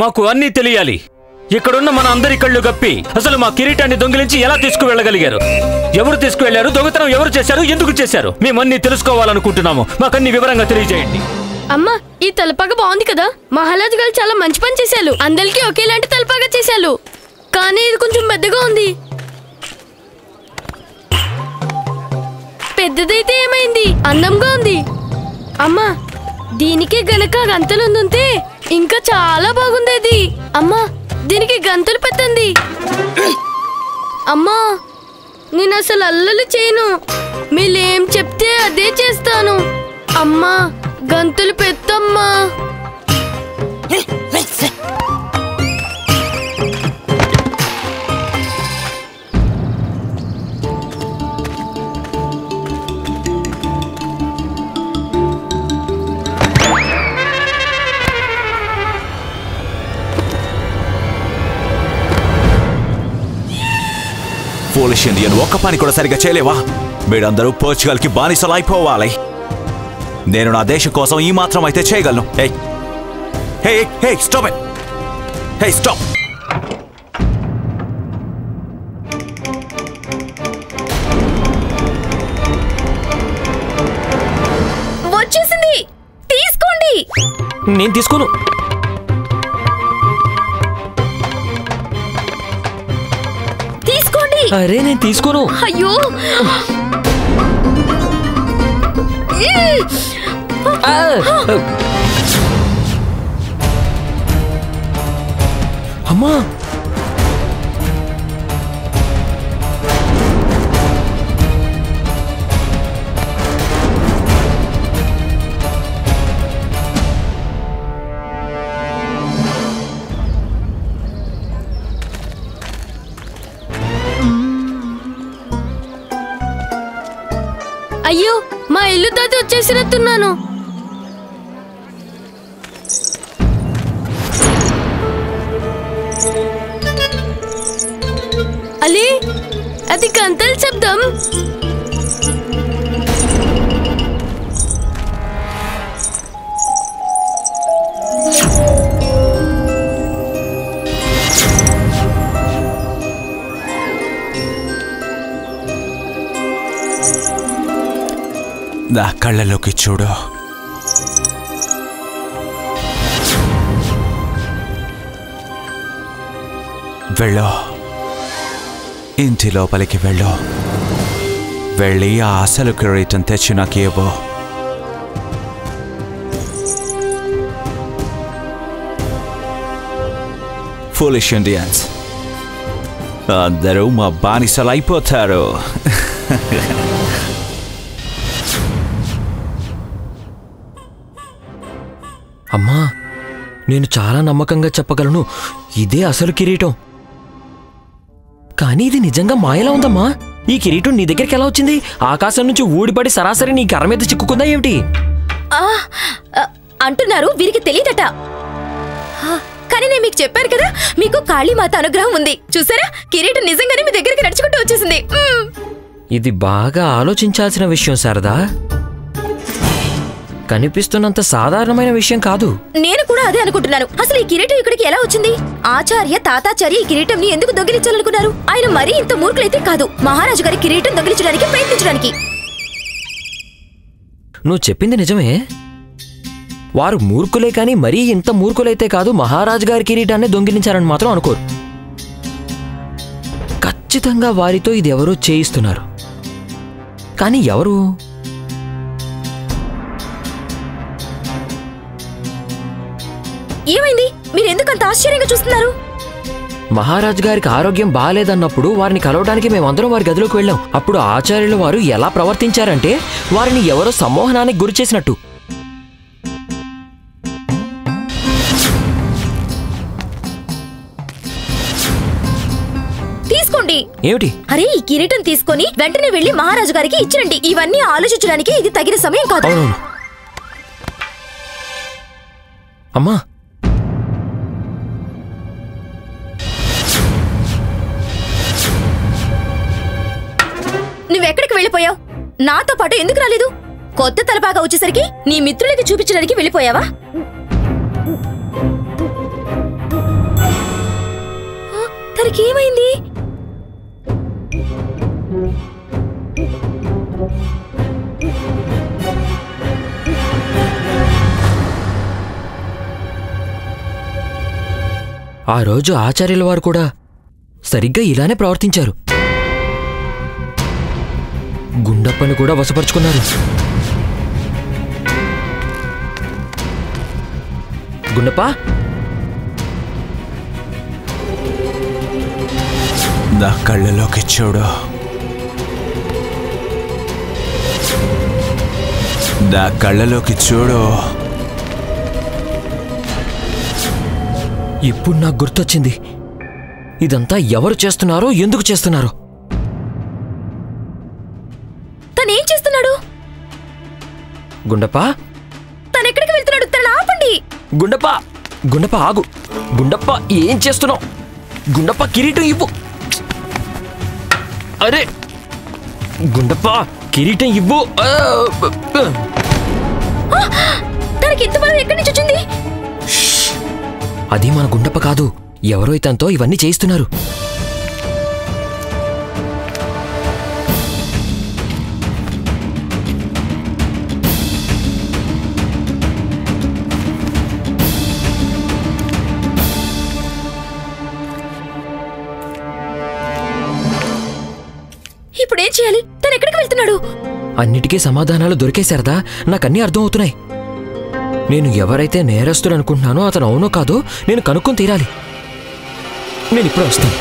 మాకు అన్నీ తెలియాలి. ఇక్కడున్న మన అందరి కళ్ళు గప్పి అసలు మా కిరీటాన్ని దొంగిలించి ఎలా తీసుకువెళ్ళగలిగారు? ఎవరు తీసుకువెళ్లారు? దొంగతనం ఎవరు చేశారు? ఎందుకు చేశారు? మేమన్నీ తెలుసుకోవాలనుకుంటున్నాము. మాకన్నీ వివరంగా తెలియజేయండి. అమ్మా, ఈ తలపాగ బాగుంది కదా. మహారాజు గారు చాలా మంచి పని చేశారు. అందరికీ ఒకేలాంటి తలపాగ చేశారు. కానీ ఇది కొంచెం పెద్దగా ఉంది. పెద్దదైతే ఏమైంది? అందంగా ఉంది. అమ్మా, దీనికి గనక గంతలు ఉందుంటే ఇంకా చాలా బాగుండేది. అమ్మా, దీనికి గంతులు పెట్టండి. అమ్మా, నేను అసలు అల్లలు చేయను. మీరేం చెప్తే అదే చేస్తాను. అమ్మా, గంతులు పెట్టమ్మా. పోలిష్ ఇండియన్ ఒక్క పని కూడా సరిగా చేయలేవా? మీరందరూ పోర్చుగల్కి బానిసలు అయిపోవాలి. నేను నా దేశం కోసం ఈ మాత్రం అయితే చేయగలను. Stop it. స్టాప్. వచ్చేసింది, తీసుకోండి. నేను తీసుకోను. తీసుకోండి. అరే నేను తీసుకోను. అయ్యో, అమ్మా, అయ్యో, మా ఇల్లు దాటి వచ్చేసినట్టున్నాను. అలీ, అది గంటల శబ్దం. నా కళ్ళలోకి చూడు. వెళ్ళు, ఇంటి లోపలికి వెళ్ళు. వెళ్ళి ఆ అసలు కిరీటం తెచ్చి నాకు ఇవ్వు. ఫూలిష్ ఇండియన్స్ అందరూ మా బానిసలు అయిపోతారు. అమ్మా, నేను చాలా నమ్మకంగా చెప్పగలను, ఇదే అసలు కిరీటం. కానీ ఇది నిజంగా మాయలా ఉందమ్మా. ఈ కిరీటం నీ దగ్గరికి ఎలా వచ్చింది? ఆకాశం నుంచి ఊడిపడి సరాసరి నీ కర్ర మీద చిక్కుకుందా ఏమిటి? అంటున్నారు వీరికి తెలియదట. కానీ నేను మీకు చెప్పాను కదా, మీకు కాళీమాత అనుగ్రహం ఉంది. చూసారా, కిరీటం నిజంగానే మీ దగ్గరికి నడుచుకుంటూ వచ్చేసింది. ఇది బాగా ఆలోచించాల్సిన విషయం శారదా. కనిపిస్తున్నంత సాధారణమైన విషయం కాదు. నేను కూడా అదే అనుకుంటున్నాను. అసలు ఈ కిరీటం ఇక్కడికి ఎలా వచ్చింది? ఆచార్య తాతాచార్య ఈ కిరీటంని ఎందుకు దొంగిలించాలనుకున్నారు? ఆయన మరీ ఇంత మూర్ఖులైతే కాదు మహారాజు గారి కిరీటం దొంగిలించడానికి ప్రయత్నించడానికి. నువ్వు చెప్పింది నిజమే. వారు మూర్ఖులే కానీ మరీ ఇంత మూర్ఖులైతే కాదు మహారాజు గారి కిరీటాన్ని దొంగిలించారని మాత్రం అనుకోరు. ఖచ్చితంగా వారితో ఇది ఎవరో చేయిస్తున్నారు. కానీ ఎవరు? ఏమైంది? మీరెందుకంత ఆశ్చర్యంగా చూస్తున్నారు? మహారాజు గారికి ఆరోగ్యం బాగాలేదన్నప్పుడు వారిని కలవడానికి మేమందరం వారి గదిలోకి వెళ్ళాం. అప్పుడు ఆచార్యుల వారు ఎలా ప్రవర్తించారంటే వారిని ఎవరో సమ్మోహనానికి గురి చేసినట్టు. తీసుకోండి. ఏమిటి? అరే ఈ కిరీటం తీసుకొని వెంటనే వెళ్లి మహారాజు గారికి ఇచ్చిరండి. ఇవన్నీ ఆలోచించడానికి ఇది తగిన సమయం కాదు. అవునవును. అమ్మా, నువ్వెక్కడికి వెళ్ళిపోయావు? నాతో పాటు ఎందుకు రాలేదు? కొత్త తలపాగా వచ్చేసరికి నీ మిత్రులకి చూపించడానికి వెళ్ళిపోయావా? తనకేమైంది? ఆ రోజు ఆచార్యుల వారు కూడా సరిగ్గా ఇలానే ప్రవర్తించారు. గుండప్పని కూడా వశపరుచుకున్నారు. గుండప్ప, నా కళ్ళలోకి చూడు. నా కళ్ళలోకి చూడు. ఇప్పుడు నాకు గుర్తొచ్చింది. ఇదంతా ఎవరు చేస్తున్నారో, ఎందుకు చేస్తున్నారో. తనేం చేస్తున్నాడు? గుండప్ప, తనెక్కడికి వెళ్తున్నాడు? తనని ఆపండి. గుండప్ప, గుండప్ప ఆగు. గుండప్ప, ఏం చేస్తున్నావు? గుండప్ప, కిరీటం ఇవ్వు. అరే గుండప్ప, కిరీటం ఇవ్వు. తనకి ఇంత బలం ఎక్కడి నుంచి వచ్చింది? అది మన గుండప్ప కాదు, ఎవరో ఇతనితో ఇవన్నీ చేయిస్తున్నారు. ఇప్పుడేం చేయాలి? తను ఎక్కడికి వెళ్తున్నాడు? అన్నిటికీ సమాధానాలు దొరికేశారదా? నాకన్నీ అర్థం అవుతున్నాయి. నేను ఎవరైతే నేరస్తుడు అనుకుంటున్నానో అతను అవునో కాదో నేను కనుక్కొని తీరాలి. నేను ఇప్పుడే వస్తాను.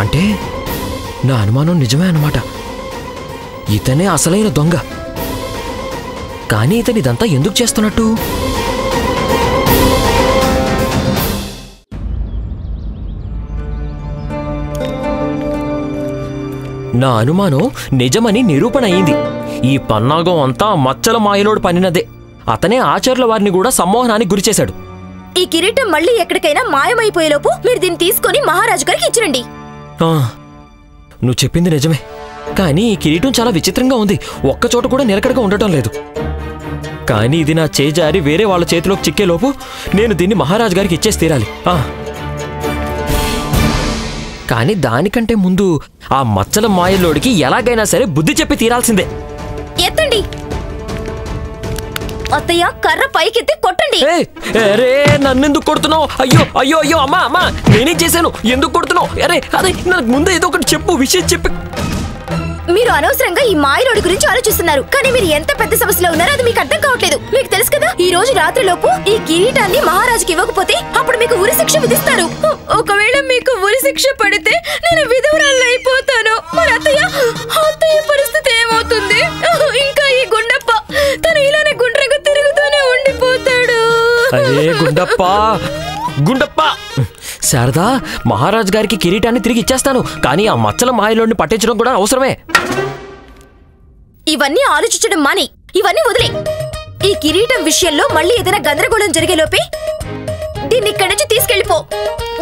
అంటే నా అనుమానం నిజమే అన్నమాట. ఇతనే అసలైన దొంగ. కానీ ఇతను ఇదంతా ఎందుకు చేస్తున్నట్టు? నా అనుమానం నిజమని నిరూపణ అయింది. ఈ పన్నాగం అంతా మచ్చల మాయలోడు పనినదే. అతనే ఆచార్యుల వారిని కూడా సమ్మోహనానికి గురిచేశాడు. ఈ కిరీటం మళ్ళీ ఎక్కడికైనా మాయమైపోయేలోపు మీరు దీన్ని తీసుకొని మహారాజు గారికి ఇచ్చిరండి. నువ్వు చెప్పింది నిజమే. కానీ ఈ కిరీటం చాలా విచిత్రంగా ఉంది. ఒక్కచోట కూడా నిలకడగా ఉండటం లేదు. కానీ ఇది నా చేజారి వేరే వాళ్ళ చేతిలోకి చిక్కేలోపు నేను దీన్ని మహారాజు గారికి ఇచ్చేసి తీరాలి. కానీ దానికంటే ముందు ఆ మచ్చల మాయలోడికి ఎలాగైనా సరే బుద్ధి చెప్పి తీరాల్సిందే. ఎత్తండి అత్తయ్య, కర్ర పైకెత్తి కొట్టండి. అరే నన్నెందుకు కొడుతున్నావు? అయ్యో అయ్యో అయ్యో, అమ్మా అమ్మా, నేనేం చేశాను? ఎందుకు కొడుతున్నావు? అరే అదే నాకు ముందే ఏదో ఒకటి చెప్పు, విషయం చెప్పి. మీరు అనవసరంగా ఈ మాయలోడి గురించి ఆలోచిస్తున్నారు. కానీ మీరు ఎంత పెద్ద సమస్యలో ఉన్నారో అది మీకు అర్థం కావట్లేదు. మీకు తెలుసు కదా, ఈ రోజు రాత్రిలోపు ఈ కిరీటాన్ని మహారాజుకి ఇవ్వకపోతే అప్పుడు మీకు ఉరి శిక్ష విధిస్తారు. ఒకవేళ మీకు ఉరి శిక్ష పడితే నేను విధవరాలు అయిపోతాను. మరి అత్తయ్య పరిస్థితి ఏమవుతుంది? ఇంకా ఈ గుండప్ప తను ఇలానే గుండ్రగా తిరుగుతూనే ఉండిపోతాడు. అరే గుండప్ప, గుండప్ప, శారదా, మహారాజు గారికి కిరీటాన్ని తిరిగి ఇచ్చేస్తాను. కానీ ఆ మచ్చల మాయలోడిని పట్టించడం కూడా అవసరమే. ఇవన్నీ ఆలోచించడం మాని ఇవన్నీ వదిలే. ఈ కిరీటం విషయంలో మళ్ళీ ఏదైనా గందరగోళం జరిగేలోపే దీన్ని ఇక్కడి నుంచి తీసుకెళ్ళిపో.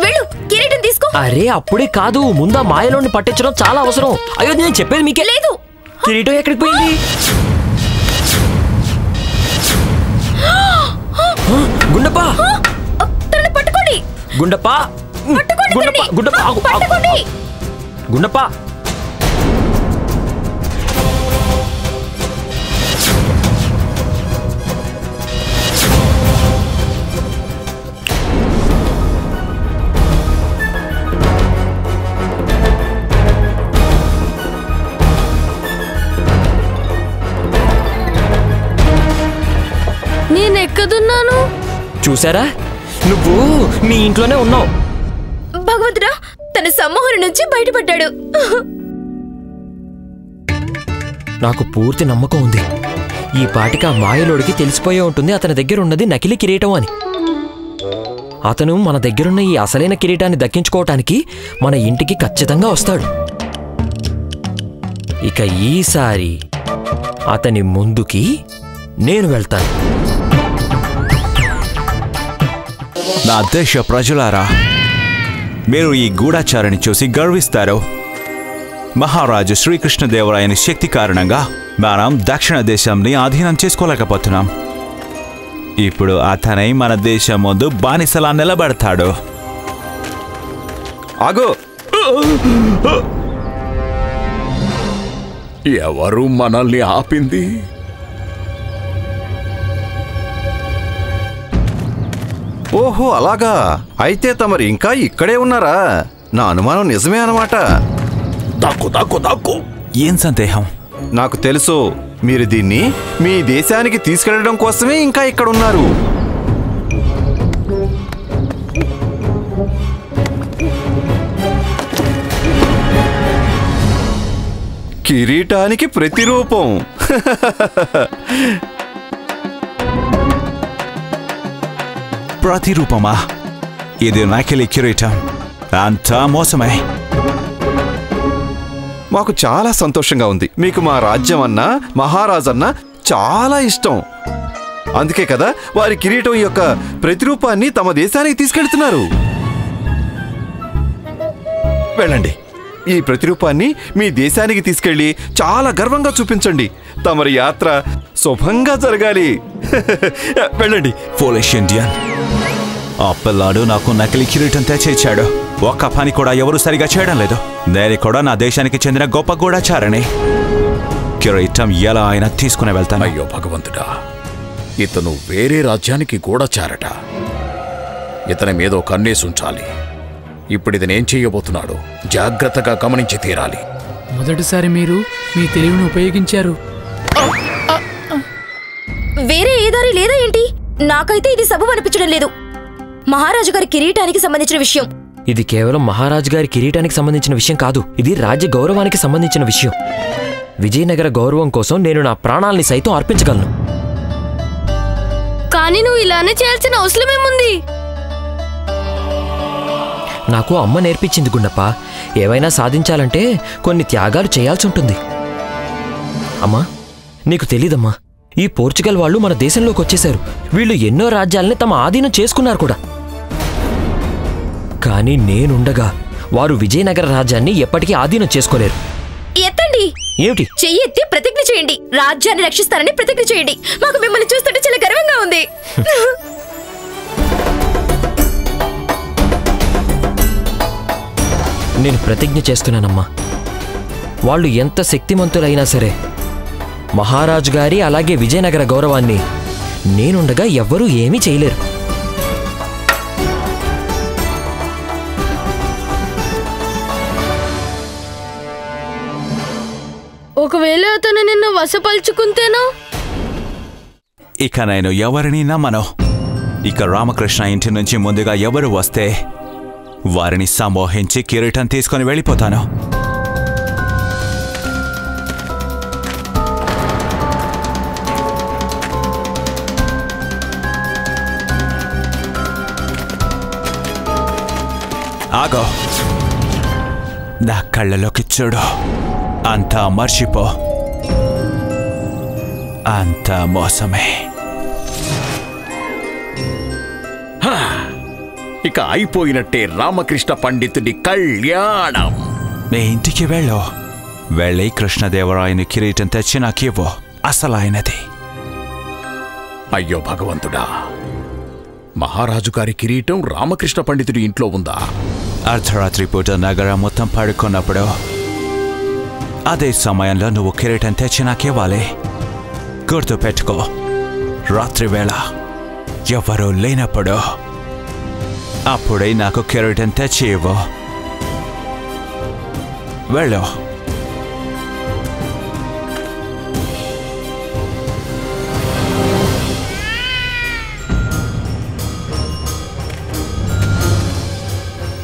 వెళ్ళు, కిరీటం తీసుకో. అరే అప్పుడే కాదు, ముందా మాయలోని పట్టించడం చాలా అవసరం. అయ్యో నేను చెప్పేది మీకే లేదు. కిరీటం ఎక్కడికి పోయింది? గుండప్ప, తనని పట్టుకోండి. గుండప్ప, గుండప్ప, గుండప్ప, పట్టుకోండి. గుండప్ప. నేనెక్కడున్నాను? చూసారా, నువ్వు మీ ఇంట్లోనే ఉన్నావు. భగవంతుడా, తన సమ్మోహన నుంచి బయటపడ్డాడు. నాకు పూర్తి నమ్మకం ఉంది, ఈ పాటికి ఆ మాయలోడికి తెలిసిపోయే ఉంటుంది అతని దగ్గర ఉన్నది నకిలీ కిరీటం అని. అతను మన దగ్గరున్న ఈ అసలైన కిరీటాన్ని దక్కించుకోవటానికి మన ఇంటికి ఖచ్చితంగా వస్తాడు. ఇక ఈసారి అతని ముందుకి నేను వెళ్తాను. నా దేశ ప్రజలారా, మీరు ఈ గూఢాచారాన్ని చూసి గర్విస్తారు. మహారాజు శ్రీకృష్ణదేవరాయని శక్తి కారణంగా మనం దక్షిణ దేశాన్ని ఆధీనం చేసుకోలేకపోతున్నాం. ఇప్పుడు అతనై మన దేశం ముందు బానిసలా నిలబడతాడు. ఆగో! ఎవరు మనల్ని ఆపింది? ఓహో అలాగా, అయితే తమరు ఇంకా ఇక్కడే ఉన్నారా? నా అనుమానం నిజమే అన్నమాట. దాక్కు దాక్కు దాక్కు. ఏం సందేహం? నాకు తెలుసు, మీరు దీన్ని మీ దేశానికి తీసుకెళ్లడం కోసమే ఇంకా ఇక్కడ ఉన్నారు. కిరీటానికి ప్రతిరూపం. ప్రతిరూపమా? ఇది నకిలీ కిరీటం, అంతా మోసమే. మాకు చాలా సంతోషంగా ఉంది. మీకు మా రాజ్యం అన్నా మహారాజన్నా చాలా ఇష్టం. అందుకే కదా వారి కిరీటం యొక్క ప్రతిరూపాన్ని తమ దేశానికి తీసుకెళ్తున్నారు. వెళ్ళండి, ఈ ప్రతిరూపాన్ని మీ దేశానికి తీసుకెళ్లి చాలా గర్వంగా చూపించండి. తమరి యాత్ర శుభంగా జరగాలి. వెళ్ళండి. ఫూలిష్ ఇండియన్, ఆ పిల్లాడు నాకు నకిలీ కిరీటం తెచ్చిచ్చాడు. ఒక్క పని కూడా ఎవరు సరిగా చేయడం లేదు. నేను కూడా నా దేశానికి చెందిన గొప్ప గూఢాచారిని. కిరీటం ఎలా అయినా తీసుకుని వెళ్తాను. అయ్యో భగవంతుడా, ఇతను వేరే రాజ్యానికి గూఢచారట. ఇతని మీద ఒక కన్నేసి ఉంచాలి. ఇప్పుడు ఇతనేం చేయబోతున్నాడు జాగ్రత్తగా గమనించి తీరాలి. మొదటిసారి మీరు మీ తెలివిని ఉపయోగించారు. వేరే ఏ దారి లేదా ఏంటి? నాకైతే ఇది సబబు అనిపించడం లేదు. మహారాజు గారి కిరీటానికి సంబంధించిన విషయం. ఇది కేవలం మహారాజు గారి కిరీటానికి సంబంధించిన విషయం కాదు, ఇది రాజ్య గౌరవానికి సంబంధించిన విషయం. విజయనగర గౌరవం కోసం నేను నా ప్రాణాల్ని సైతం అర్పించగలను. కానీ నువ్వు ఇలానే చేయాల్సిన అవసరమేముంది? నాకు అమ్మ నేర్పించింది గుండప్ప, ఏవైనా సాధించాలంటే కొన్ని త్యాగాలు చేయాల్సి ఉంటుంది. అమ్మా, నీకు తెలీదమ్మా, ఈ పోర్చుగల్ వాళ్ళు మన దేశంలోకి వచ్చేశారు. వీళ్ళు ఎన్నో రాజ్యాలని తమ ఆధీనం చేసుకున్నారు కూడా. కానీ నేనుండగా వారు విజయనగర రాజ్యాన్ని ఎప్పటికీ ఆధీనం చేసుకోలేరు. ఎత్తండి. ఏమిటి? చెయ్యి ఎత్తి ప్రతిజ్ఞ చేయండి. రాజ్యాన్ని రక్షిస్తారని ప్రతిజ్ఞ చేయండి. మాకు మిమ్మల్ని చూస్తుంటే చాలా గర్వంగా ఉంది. నేను ప్రతిజ్ఞ చేస్తున్నానమ్మా, వాళ్ళు ఎంత శక్తిమంతులైనా సరే మహారాజు గారి అలాగే విజయనగర గౌరవాన్ని నేనుండగా ఎవ్వరూ ఏమీ చేయలేరు. ఒకవేళ అతను నిన్ను వశపలుచుకుంటేనో? ఇక నేను ఎవరిని నమ్మను. ఇక రామకృష్ణ ఇంటి నుంచి ముందుగా ఎవరు వస్తే వారిని సమోహించి కిరీటం తీసుకొని వెళ్ళిపోతాను. ఆగో, నా కళ్ళలోకి చూడు. అంతా మర్చిపో, అంతా మోసమే. ఇక అయిపోయినట్టే రామకృష్ణ పండితుడి కళ్యాణం. నీ ఇంటికి వెళ్ళి కృష్ణదేవరాయని కిరీటం తెచ్చి నాకివ్వు, అసలైనది. అయ్యో భగవంతుడా, మహారాజు గారి కిరీటం రామకృష్ణ పండితుడి ఇంట్లో ఉందా? అర్ధరాత్రి పూట నగరం మొత్తం పడుకున్నప్పుడు అదే సమయంలో నువ్వు కిరీటం తెచ్చి నాకివ్వాలి. గుర్తు పెట్టుకో, రాత్రి వేళ ఎవరూ లేనప్పుడు అప్పుడే నాకు కిరీటం తెచ్చి ఇవ్వు. వెళ్ళు.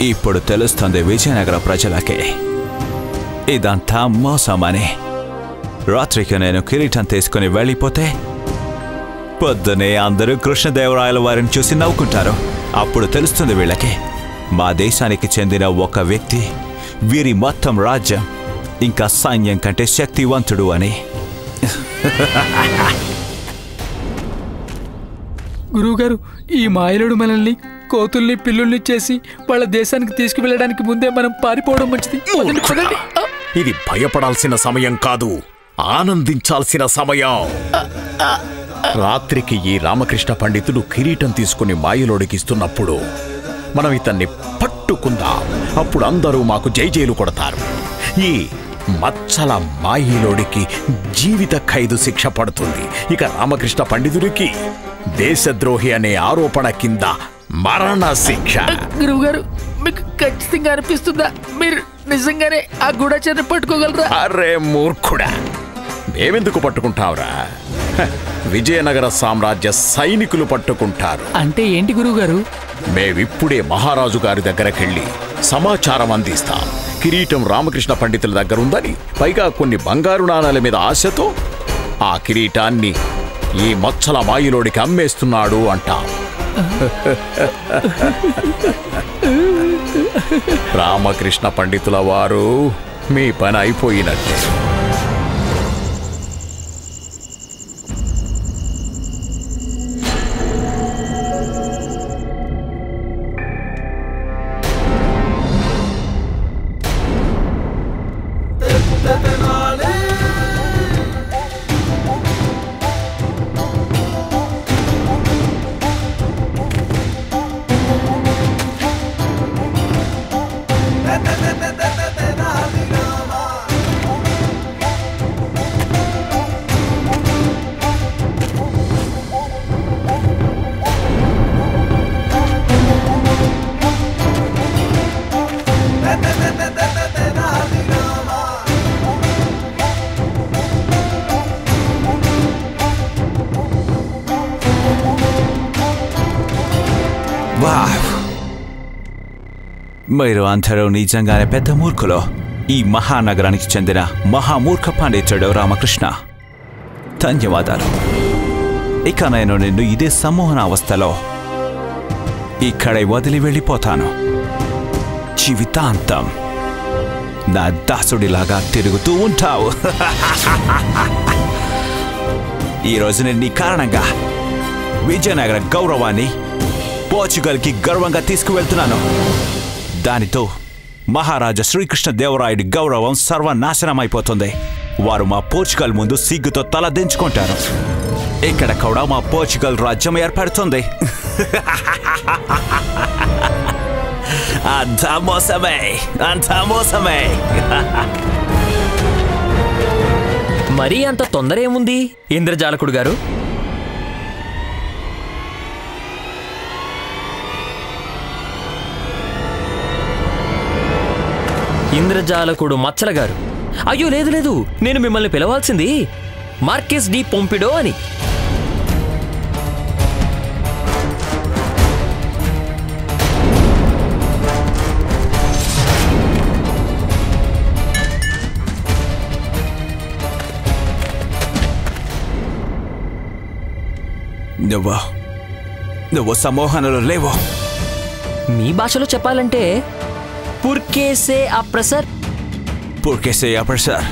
ఇప్పుడు తెలుస్తుంది విజయనగర ప్రజలకి ఇదంతా మోసమని. రాత్రికి నేను కిరీటం తీసుకుని వెళ్ళిపోతే పొద్దునే అందరూ కృష్ణదేవరాయల వారిని చూసి నవ్వుకుంటారు. అప్పుడు తెలుస్తుంది వీళ్ళకి మా దేశానికి చెందిన ఒక వ్యక్తి వీరి మొత్తం రాజ్యం ఇంకా సైన్యం కంటే శక్తివంతుడు అని. గురువుగారు, ఈ మాయలుడు మనల్ని కోతుల్ని పిల్లుల్ని చేసి వాళ్ళ దేశానికి తీసుకువెళ్ళడానికి ముందే మనం పారిపోవడం మంచిది. ఇది భయపడాల్సిన సమయం కాదు, ఆనందించాల్సిన సమయం. రాత్రికి ఈ రామకృష్ణ పండితుడు కిరీటం తీసుకుని మాయలోడికిస్తున్నప్పుడు మనం ఇతన్ని పట్టుకుందాం. అప్పుడు అందరూ మాకు జైజేలు కొడతారు. ఈ మచ్చల మాయిలోడికి జీవిత ఖైదు శిక్ష పడుతుంది. ఇక రామకృష్ణ పండితుడికి దేశద్రోహి అనే ఆరోపణ కింద మరణ శిక్ష. గురువుగారు, మీకు ఖచ్చితంగా అనిపిస్తుందా మీరు నిజంగానే ఆ గూఢచారిని పట్టుకోగలరా? అరే మూర్ఖుడా, మేమెందుకు పట్టుకుంటావురా? విజయనగర సామ్రాజ్య సైనికులు పట్టుకుంటారు. అంటే ఏంటి గురువుగారు? మేమిప్పుడే మహారాజు గారి దగ్గరకెళ్ళి సమాచారం అందిస్తాం. కిరీటం రామకృష్ణ పండితుల దగ్గర ఉందని, పైగా కొన్ని బంగారు నాణాల మీద ఆశతో ఆ కిరీటాన్ని ఈ మచ్చల మాయిలోడికి అమ్మేస్తున్నాడు అంటాం. రామకృష్ణ పండితుల వారు, మీ పని అయిపోయినట్టే. మీరు అందరూ నిజంగానే పెద్ద మూర్ఖులు. ఈ మహానగరానికి చెందిన మహామూర్ఖ పండితుడు రామకృష్ణ, ధన్యవాదాలు. ఇక నేను నిన్ను ఇదే సమ్మోహన అవస్థలో ఇక్కడే వదిలి వెళ్ళిపోతాను. జీవితాంతం నా దాసుడిలాగా తిరుగుతూ ఉంటావు. ఈరోజు నేను నీ కారణంగా విజయనగర గౌరవాన్ని పోర్చుగల్కి గర్వంగా తీసుకువెళ్తున్నాను. దానితో మహారాజా శ్రీకృష్ణదేవరాయుడి గౌరవం సర్వనాశనమైపోతుంది. వారు మా పోర్చుగల్ ముందు సిగ్గుతో తల దించుకుంటారు. ఇక్కడ కూడా మా పోర్చుగల్ రాజ్యం ఏర్పడుతుంది. అంతా మోసమే, అంతా మోసమే. మరీ అంత తొందర ఏముంది ఇంద్రజాలకుడు గారు? ఇంద్రజాలకుడు మచ్చల గారు, అయ్యో లేదు లేదు, నేను మిమ్మల్ని పిలవాల్సింది మార్కెస్ డి పొంపిడో అని. నువ్వు సమూహంలో లేవు. మీ భాషలో చెప్పాలంటే పుర్కేసే అప్రసర్. పుర్కేసే అప్రసర్.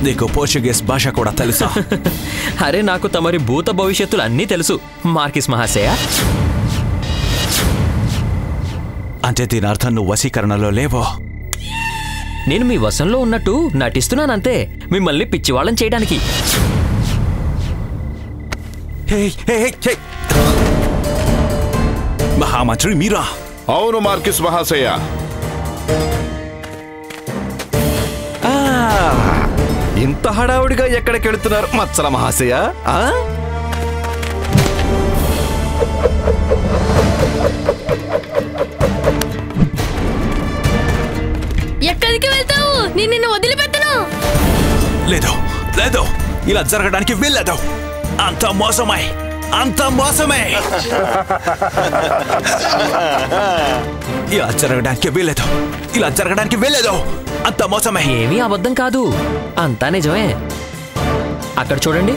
నీకు పోర్చుగీస్ భాష కూడా తెలుసా? అరే, నాకు తమరి భూత భవిష్యత్తులు అన్నీ తెలుసు మార్కిస్ మహాశయ. అంటే దీని అర్థం నువ్వు వశీకరణలో లేవో? నేను మీ వశంలో ఉన్నట్టు నటిస్తున్నానంతే, మిమ్మల్ని పిచ్చివాళ్ళం చేయడానికి. మహామంత్రి మీరా? అవును మార్కిస్ మహాశయ. ఇంత హడావుడిగా ఎక్కడికి వెళుతున్నారు మత్సల మహాశయ? ఎక్కడికి వెళ్తావు? నిన్ను వదిలిపెట్టను. లేదు లేదు, ఇలా జరగడానికి వెళ్ళదు. అంత మోసమే, అంత మోసమే. ఇలా జరగడానికి వెళ్ళదు, ఇలా జరగడానికి వెళ్ళదు. అంత మోసమే. ఏమీ అబద్ధం కాదు, అంతా నిజమే. అక్కడ చూడండి.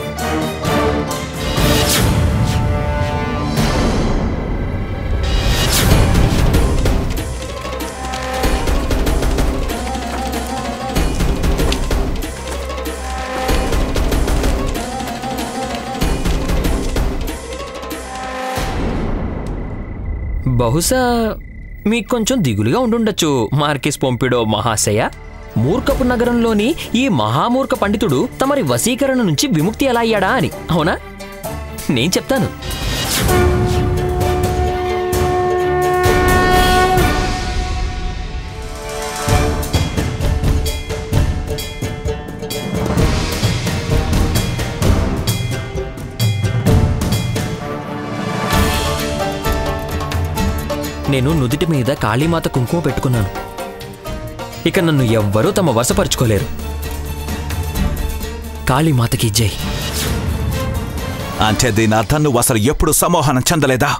బహుశా మీకు కొంచెం దిగులుగా ఉండుండొచ్చు మార్కిస్ పొంపిడో మహాశయ. మూర్ఖపు నగరంలోని ఈ మహామూర్ఖ పండితుడు తమరి వశీకరణ నుంచి విముక్తి ఎలా అయ్యాడా అని. అవునా? నేను చెప్తాను. నేను నుదిటి మీద కాళీమాత కుంకుమ పెట్టుకున్నాను. ఇక నన్ను ఎవ్వరూ తమ వశపరుచుకోలేరు. కాళీమాతకి జై. అంటే దీని అర్థం నువ్వు అసలు ఎప్పుడు సమ్మోహనం చెందలేదా?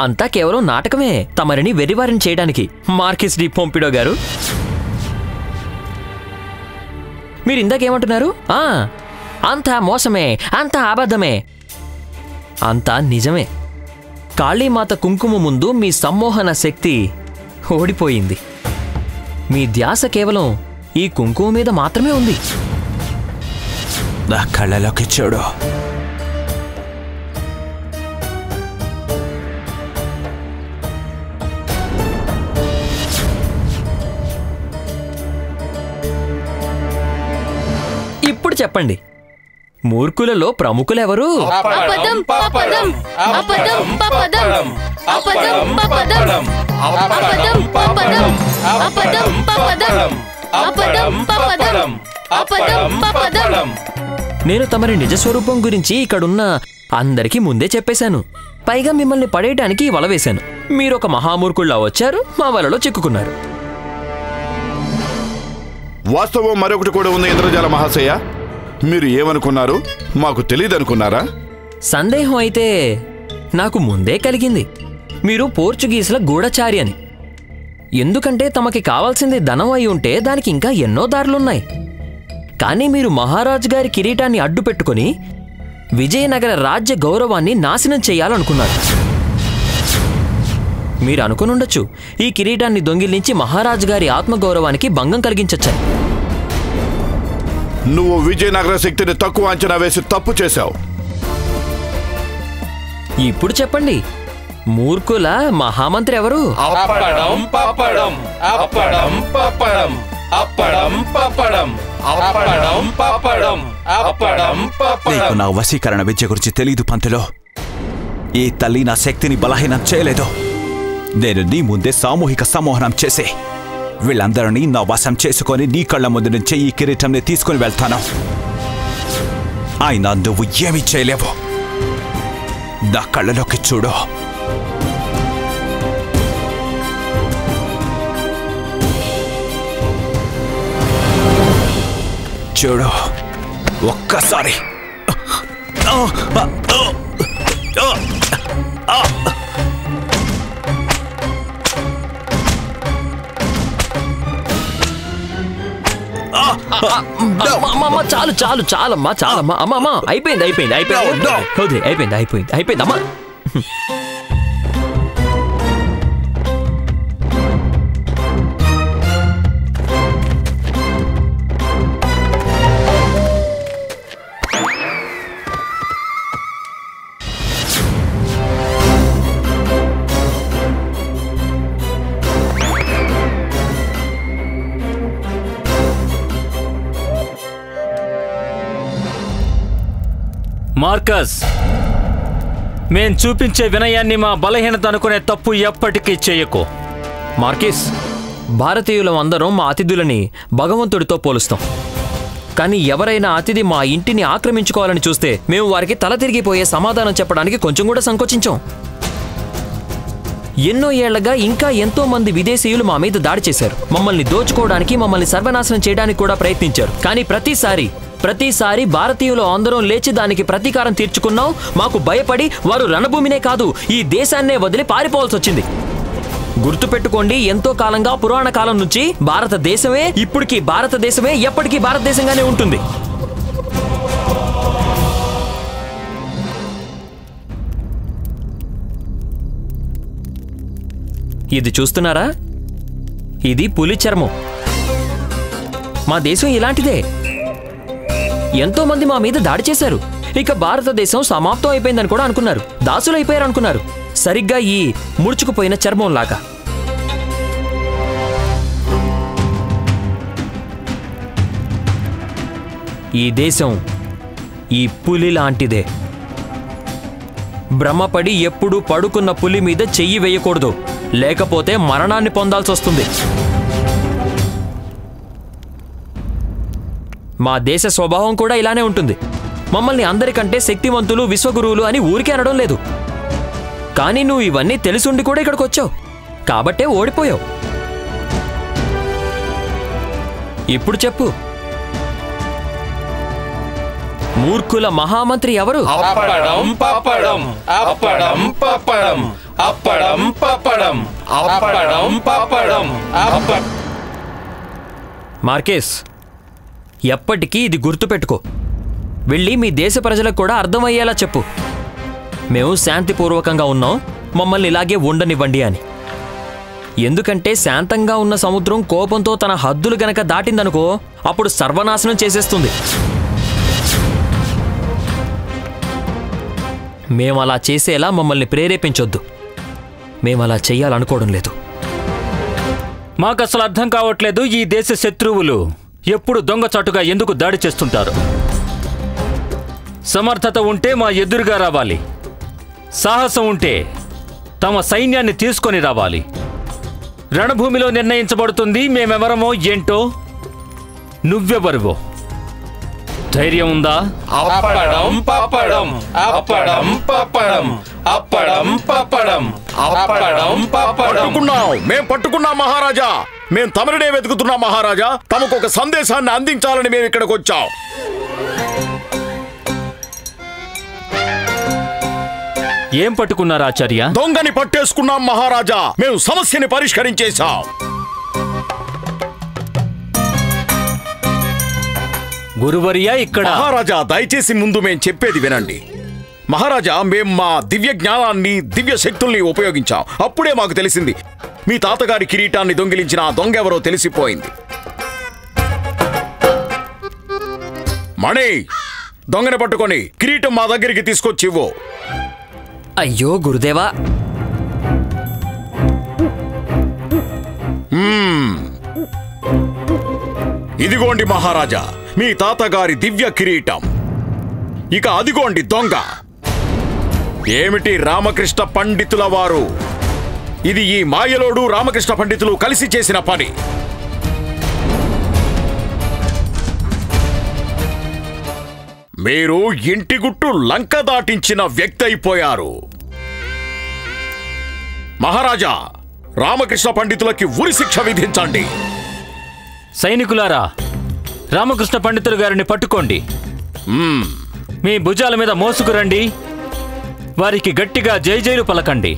అంతా కేవలం నాటకమే, తమరిని వెర్రివారిని చేయడానికి మార్కిస్ డి పొంపిడో గారు. మీరు ఇందాకేమంటున్నారు? అంతా మోసమే, అంతా అబద్ధమే. అంతా నిజమే. కాళీమాత కుంకుమ ముందు మీ సమ్మోహన శక్తి ఓడిపోయింది. మీ ధ్యాస కేవలం ఈ కుంకుమ మీద మాత్రమే ఉంది. నా కళ్ళలోకి చూడు. ఇప్పుడు చెప్పండి, మూర్ఖులలో ప్రముఖులెవరు? అపదం పపదం, అపదం పపదం, అపదం పపదం, అపదం పపదం, అపదం పపదం, అపదం పపదం, అపదం పపదం. నేను తమరి నిజస్వరూపం గురించి ఇక్కడున్న అందరికీ ముందే చెప్పేశాను. పైగా మిమ్మల్ని పడేయటానికి వల వేశాను. మీరొక మహామూర్ఖుల్లా వచ్చారు, మా వలలో చిక్కుకున్నారు. వాస్తవం మరొకటి కూడా ఉంది ఇంద్రజాల మహాశయ. మీరు ఏమనుకున్నారు? మాకు తెలియదనుకున్నారా? సందేహం అయితే నాకు ముందే కలిగింది. మీరు పోర్చుగీసుల గూఢచారి అని. ఎందుకంటే తమకి కావాల్సింది ధనం అయి ఉంటే దానికి ఇంకా ఎన్నో దారులున్నాయి. కానీ మీరు మహారాజు గారి కిరీటాన్ని అడ్డు పెట్టుకుని విజయనగర రాజ్య గౌరవాన్ని నాశనం చేయాలనుకున్నారు. మీరు అనుకునుండొచ్చు, ఈ కిరీటాన్ని దొంగిలించి మహారాజు గారి ఆత్మగౌరవానికి భంగం కలిగించొచ్చని. నువ్వు విజయనగర శక్తిని తక్కువ అంచనా వేసి తప్పు చేశావు. ఇప్పుడు చెప్పండి, మూర్ఖుల మహామంత్రి ఎవరు? అప్పడం పప్పడం, అప్పడం పప్పడం, అప్పడం పప్పడం, అప్పడం పప్పడం, అప్పడం పప్పడం. నీకు నా వశీకరణ విద్య గురించి తెలీదు పంతులో. ఈ తల్లి నా శక్తిని బలహీనం చేయలేదు. నేను నీ ముందే సామూహిక సమ్మోహనం చేసి వీళ్ళందరినీ నా వశం చేసుకొని నీ కళ్ళ ముందు నుంచే ఈ కిరీటంని తీసుకుని వెళ్తాను. అయినా నువ్వు ఏమీ చేయలేవు. నా కళ్ళలోకి చూడు. చూడు ఒక్కసారి. చాలు చాలు చాలమ్మా, చాలమ్మా. అమ్మా అయిపోయింది అయిపోయింది అయిపోయింది అయిపోయింది అయిపోయింది అయిపోయింది అమ్మా. మార్కస్, మేం చూపించే వినయాన్ని మా బలహీనత అనుకునే తప్పు ఎప్పటికీ చేయకు. మార్కిస్, భారతీయులం అందరం మా అతిథులని భగవంతుడితో పోలుస్తాం. కానీ ఎవరైనా అతిథి మా ఇంటిని ఆక్రమించుకోవాలని చూస్తే మేము వారికి తల తిరిగిపోయే సమాధానం చెప్పడానికి కొంచెం కూడా సంకోచించాం. ఎన్నో ఏళ్లగా ఇంకా ఎంతో మంది విదేశీయులు మా మీద దాడి చేశారు. మమ్మల్ని దోచుకోవడానికి, మమ్మల్ని సర్వనాశనం చేయడానికి కూడా ప్రయత్నించారు. కానీ ప్రతిసారి భారతీయులు అందరం లేచి దానికి ప్రతీకారం తీర్చుకున్నాం. మాకు భయపడి వారు రణభూమినే కాదు, ఈ దేశాన్నే వదిలి పారిపోవాల్సి వచ్చింది. గుర్తుపెట్టుకోండి, ఎంతో కాలంగా, పురాణ కాలం నుంచి భారతదేశమే ఇప్పటికీ భారతదేశమే, ఎప్పటికీ భారతదేశంగానే ఉంటుంది. ఇది చూస్తున్నారా? ఇది పులి చర్మం. మా దేశం ఇలాంటిదే. ఎంతో మంది మా మీద దాడి చేశారు. ఇక భారతదేశం సమాప్తం అయిపోయిందని కూడా అనుకున్నారు. దాసులు అయిపోయారు అనుకున్నారు. సరిగ్గా ఈ ముడుచుకుపోయిన చర్మం లాగా. ఈ దేశం ఈ పులి లాంటిదే. భ్రమపడి ఎప్పుడూ పడుకున్న పులి మీద చెయ్యి వేయకూడదు, లేకపోతే మరణాన్ని పొందాల్సి వస్తుంది. మా దేశ స్వభావం కూడా ఇలానే ఉంటుంది. మమ్మల్ని అందరికంటే శక్తివంతులు, విశ్వగురువులు అని ఊరికే అనడం లేదు. కానీ నువ్వు ఇవన్నీ తెలుసుండి కూడా ఇక్కడికి వచ్చావు, కాబట్టే ఓడిపోయావు. ఇప్పుడు చెప్పు, మూర్ఖుల మహామంత్రి ఎవరు? అప్పడం పప్పడం, అప్పడం పప్పడం, అప్పడం పప్పడం, అప్పడం పప్పడం. మార్కేస్, ఎప్పటికీ ఇది గుర్తుపెట్టుకో. వెళ్ళి మీ దేశ ప్రజలకు కూడా అర్థమయ్యేలా చెప్పు. మేము శాంతిపూర్వకంగా ఉన్నాం, మమ్మల్ని ఇలాగే ఉండనివ్వండి అని. ఎందుకంటే శాంతంగా ఉన్న సముద్రం కోపంతో తన హద్దులు గనక దాటిందనుకో, అప్పుడు సర్వనాశనం చేసేస్తుంది. మేమలా చేసేలా మమ్మల్ని ప్రేరేపించొద్దు. మేమలా చెయ్యాలనుకోవడం లేదు. మాకసలు అర్థం కావట్లేదు, ఈ దేశ శత్రువులు ఎప్పుడు దొంగచాటుగా ఎందుకు దాడి చేస్తుంటారు? సమర్థత ఉంటే మా ఎదురుగా రావాలి. సాహసం ఉంటే తమ సైన్యాన్ని తీసుకొని రావాలి. రణభూమిలో నిర్ణయించబడుతుంది మేమెవరమో ఏంటో, నువ్వెవరివో. ధైర్యం ఉందా? అప్పడం పప్పడం, అప్పడం పప్పడం, అప్పడం పప్పడం, అప్పడం పప్పడం. మేం పట్టుకున్నాం మహారాజా. మేం తమరినే వెతుకుతున్నాం మహారాజా. తమకు ఒక సందేశాన్ని అందించాలని మేము ఇక్కడికి వచ్చాం. ఏం పట్టుకున్నారు ఆచార్య? దొంగని పట్టేసుకున్నాం మహారాజా. మేము సమస్యని పరిష్కరించేశాం. గురువర్యా ఇక్కడ. మహారాజా, దయచేసి ముందు మేం చెప్పేది వినండి. మహారాజా, మేం మా దివ్య జ్ఞానాన్ని, దివ్య శక్తుల్ని ఉపయోగించాం. అప్పుడే మాకు తెలిసింది మీ తాతగారి కిరీటాన్ని దొంగిలించిన ఆ దొంగ ఎవరో తెలిసిపోయింది. మణి, దొంగని పట్టుకొని కిరీటం మా దగ్గరికి తీసుకొచ్చివ్వు. అయ్యో గురుదేవా. ఇదిగోండి మహారాజా, మీ తాతగారి దివ్య కిరీటం. ఇక అదిగోండి దొంగ. ఏమిటి రామకృష్ణ పండితుల వారు? ఇది ఈ మాయలోడు రామకృష్ణ పండితులు కలిసి చేసిన పని. మీరు ఇంటి గుట్టు లంక దాటించిన వ్యక్తి అయిపోయారు. మహారాజా, రామకృష్ణ పండితులకి ఉరి శిక్ష విధించండి. సైనికులారా, రామకృష్ణ పండితులు గారిని పట్టుకోండి. మీ భుజాల మీద మోసుకురండి. వారికి గట్టిగా జై జైలు పలకండి.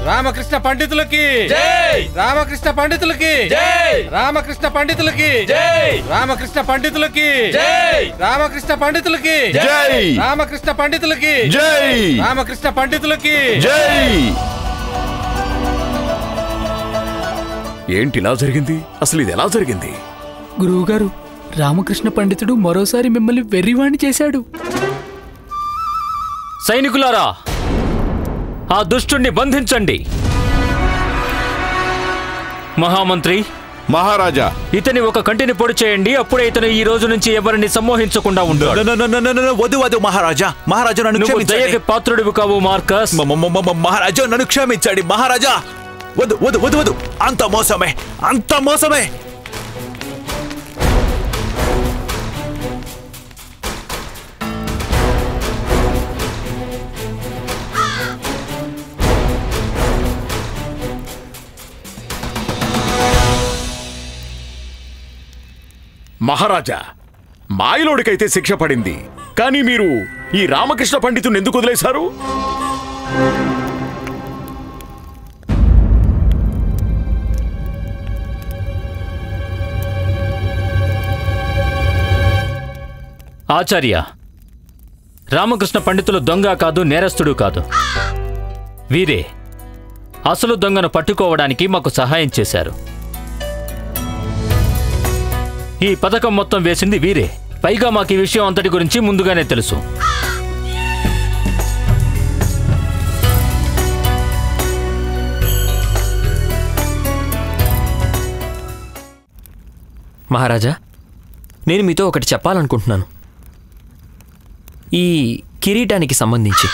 రామకృష్ణ పండితులకి జై! రామకృష్ణ పండితులకి జై! రామకృష్ణ పండితులకి జై! రామకృష్ణ పండితులకి జై! రామకృష్ణ పండితులకి జై! రామకృష్ణ పండితులకి జై! రామకృష్ణ పండితులకి జై! ఏంటి ఇలా జరిగింది? అసలు ఇది ఎలా జరిగింది? గురువుగారు, రామకృష్ణ పండితుడు మరోసారి మిమ్మల్ని వెర్రివాణి చేశాడు. సైనికులారా, ఆ దుష్టుణ్ణి బంధించండి. మహామంత్రి, మహారాజా ఇతని ఒక కంటిని పొడి చేయండి, అప్పుడే ఇతను ఈ రోజు నుంచి ఎవరిని సమ్మోహించకుండా ఉంటాడు. వద్దు మహారాజా, మహారాజా నన్ను నువ్వు క్షమించండి. దయకి పాత్రుడివి కావు మార్కస్. మహారాజా నన్ను క్షమించండి మహారాజా. వద్దు అంత మోసమే. మహారాజా, మాయలోడికైతే శిక్ష పడింది, కానీ మీరు ఈ రామకృష్ణ పండితుని ఎందుకు వదిలేశారు? ఆచార్య, రామకృష్ణ పండితులు దొంగ కాదు, నేరస్తుడు కాదు. వీరే అసలు దొంగను పట్టుకోవడానికి మాకు సహాయం చేశారు. ఈ పథకం మొత్తం వేసింది వీరే. పైగా మాకు ఈ విషయం అంతటి గురించి ముందుగానే తెలుసు. మహారాజా, నేను మీతో ఒకటి చెప్పాలనుకుంటున్నాను. ఈ కిరీటానికి సంబంధించి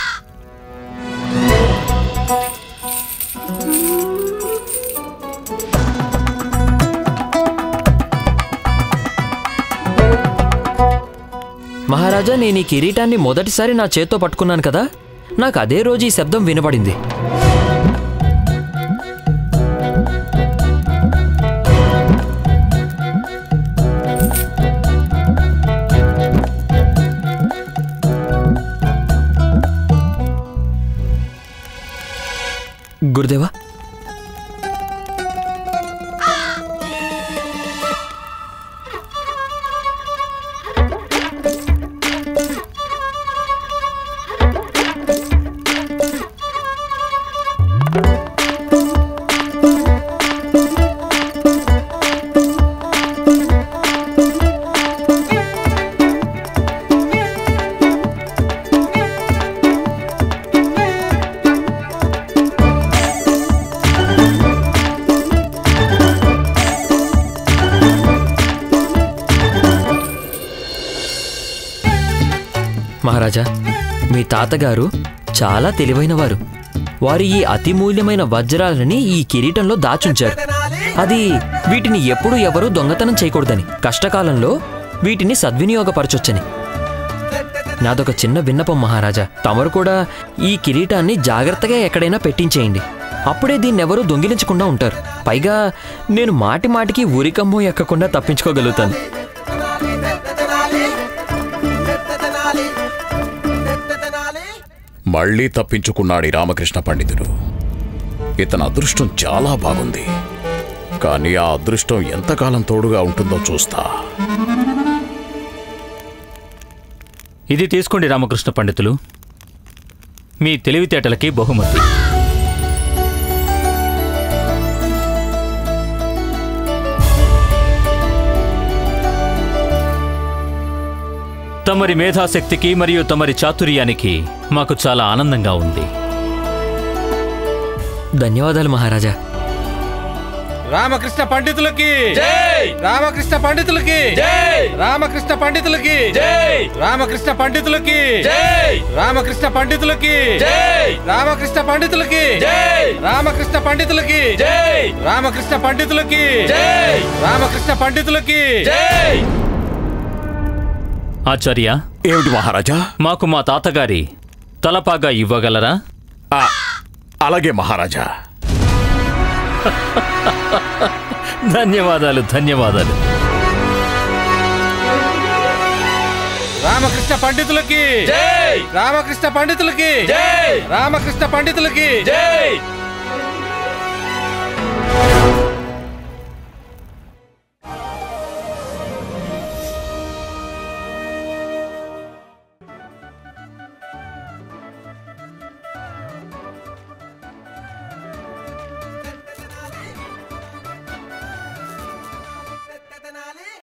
మహారాజా, నేను ఈ కిరీటాన్ని మొదటిసారి నా చేత్తో పట్టుకున్నాను కదా, నాకు అదే రోజు ఈ శబ్దం వినబడింది. గురుదేవా, మహారాజా, మీ తాతగారు చాలా తెలివైనవారు. వారు ఈ అతిమూల్యమైన వజ్రాలని ఈ కిరీటంలో దాచుంచారు. అది వీటిని ఎప్పుడూ ఎవరూ దొంగతనం చేయకూడదని, కష్టకాలంలో వీటిని సద్వినియోగపరచొచ్చని. నాదొక చిన్న విన్నపం మహారాజా, తమరు కూడా ఈ కిరీటాన్ని జాగ్రత్తగా ఎక్కడైనా పెట్టించేయండి. అప్పుడే దీన్నెవరూ దొంగిలించకుండా ఉంటారు. పైగా నేను మాటిమాటికి ఊరికమ్మో ఎక్కకుండా తప్పించుకోగలుగుతాను. మళ్ళీ తప్పించుకున్నాడు రామకృష్ణ పండితుడు. ఇతని అదృష్టం చాలా బాగుంది, కానీ ఆ అదృష్టం ఎంతకాలం తోడుగా ఉంటుందో చూస్తా. ఇది తీసుకోండి రామకృష్ణ పండితులు, మీ తెలివితేటలకి బహుమతి. తమరి మేధాశక్తికి మరియు తమరి చాతుర్యానికి మాకు చాలా ఆనందంగా ఉంది. ధన్యవాదాలు మహారాజా. రామకృష్ణ పండితులకి జై! రామకృష్ణ పండితులకి జై! రామకృష్ణ పండితులకి జై! రామకృష్ణ పండితులకి జై! రామకృష్ణ పండితులకి జై! రామకృష్ణ పండితులకి జై! రామకృష్ణ పండితులకి జై! రామకృష్ణ పండితులకి జై! రామకృష్ణ పండితులకి జై! ఆచార్య, ఏమిటి మహారాజా? మాకు మా తాతగారి తలపాగా ఇవ్వగలరా? అలాగే మహారాజా. ధన్యవాదాలు. రామకృష్ణ పండితులకి జై! రామకృష్ణ పండితులకి జై! రామకృష్ణ పండితులకి జై!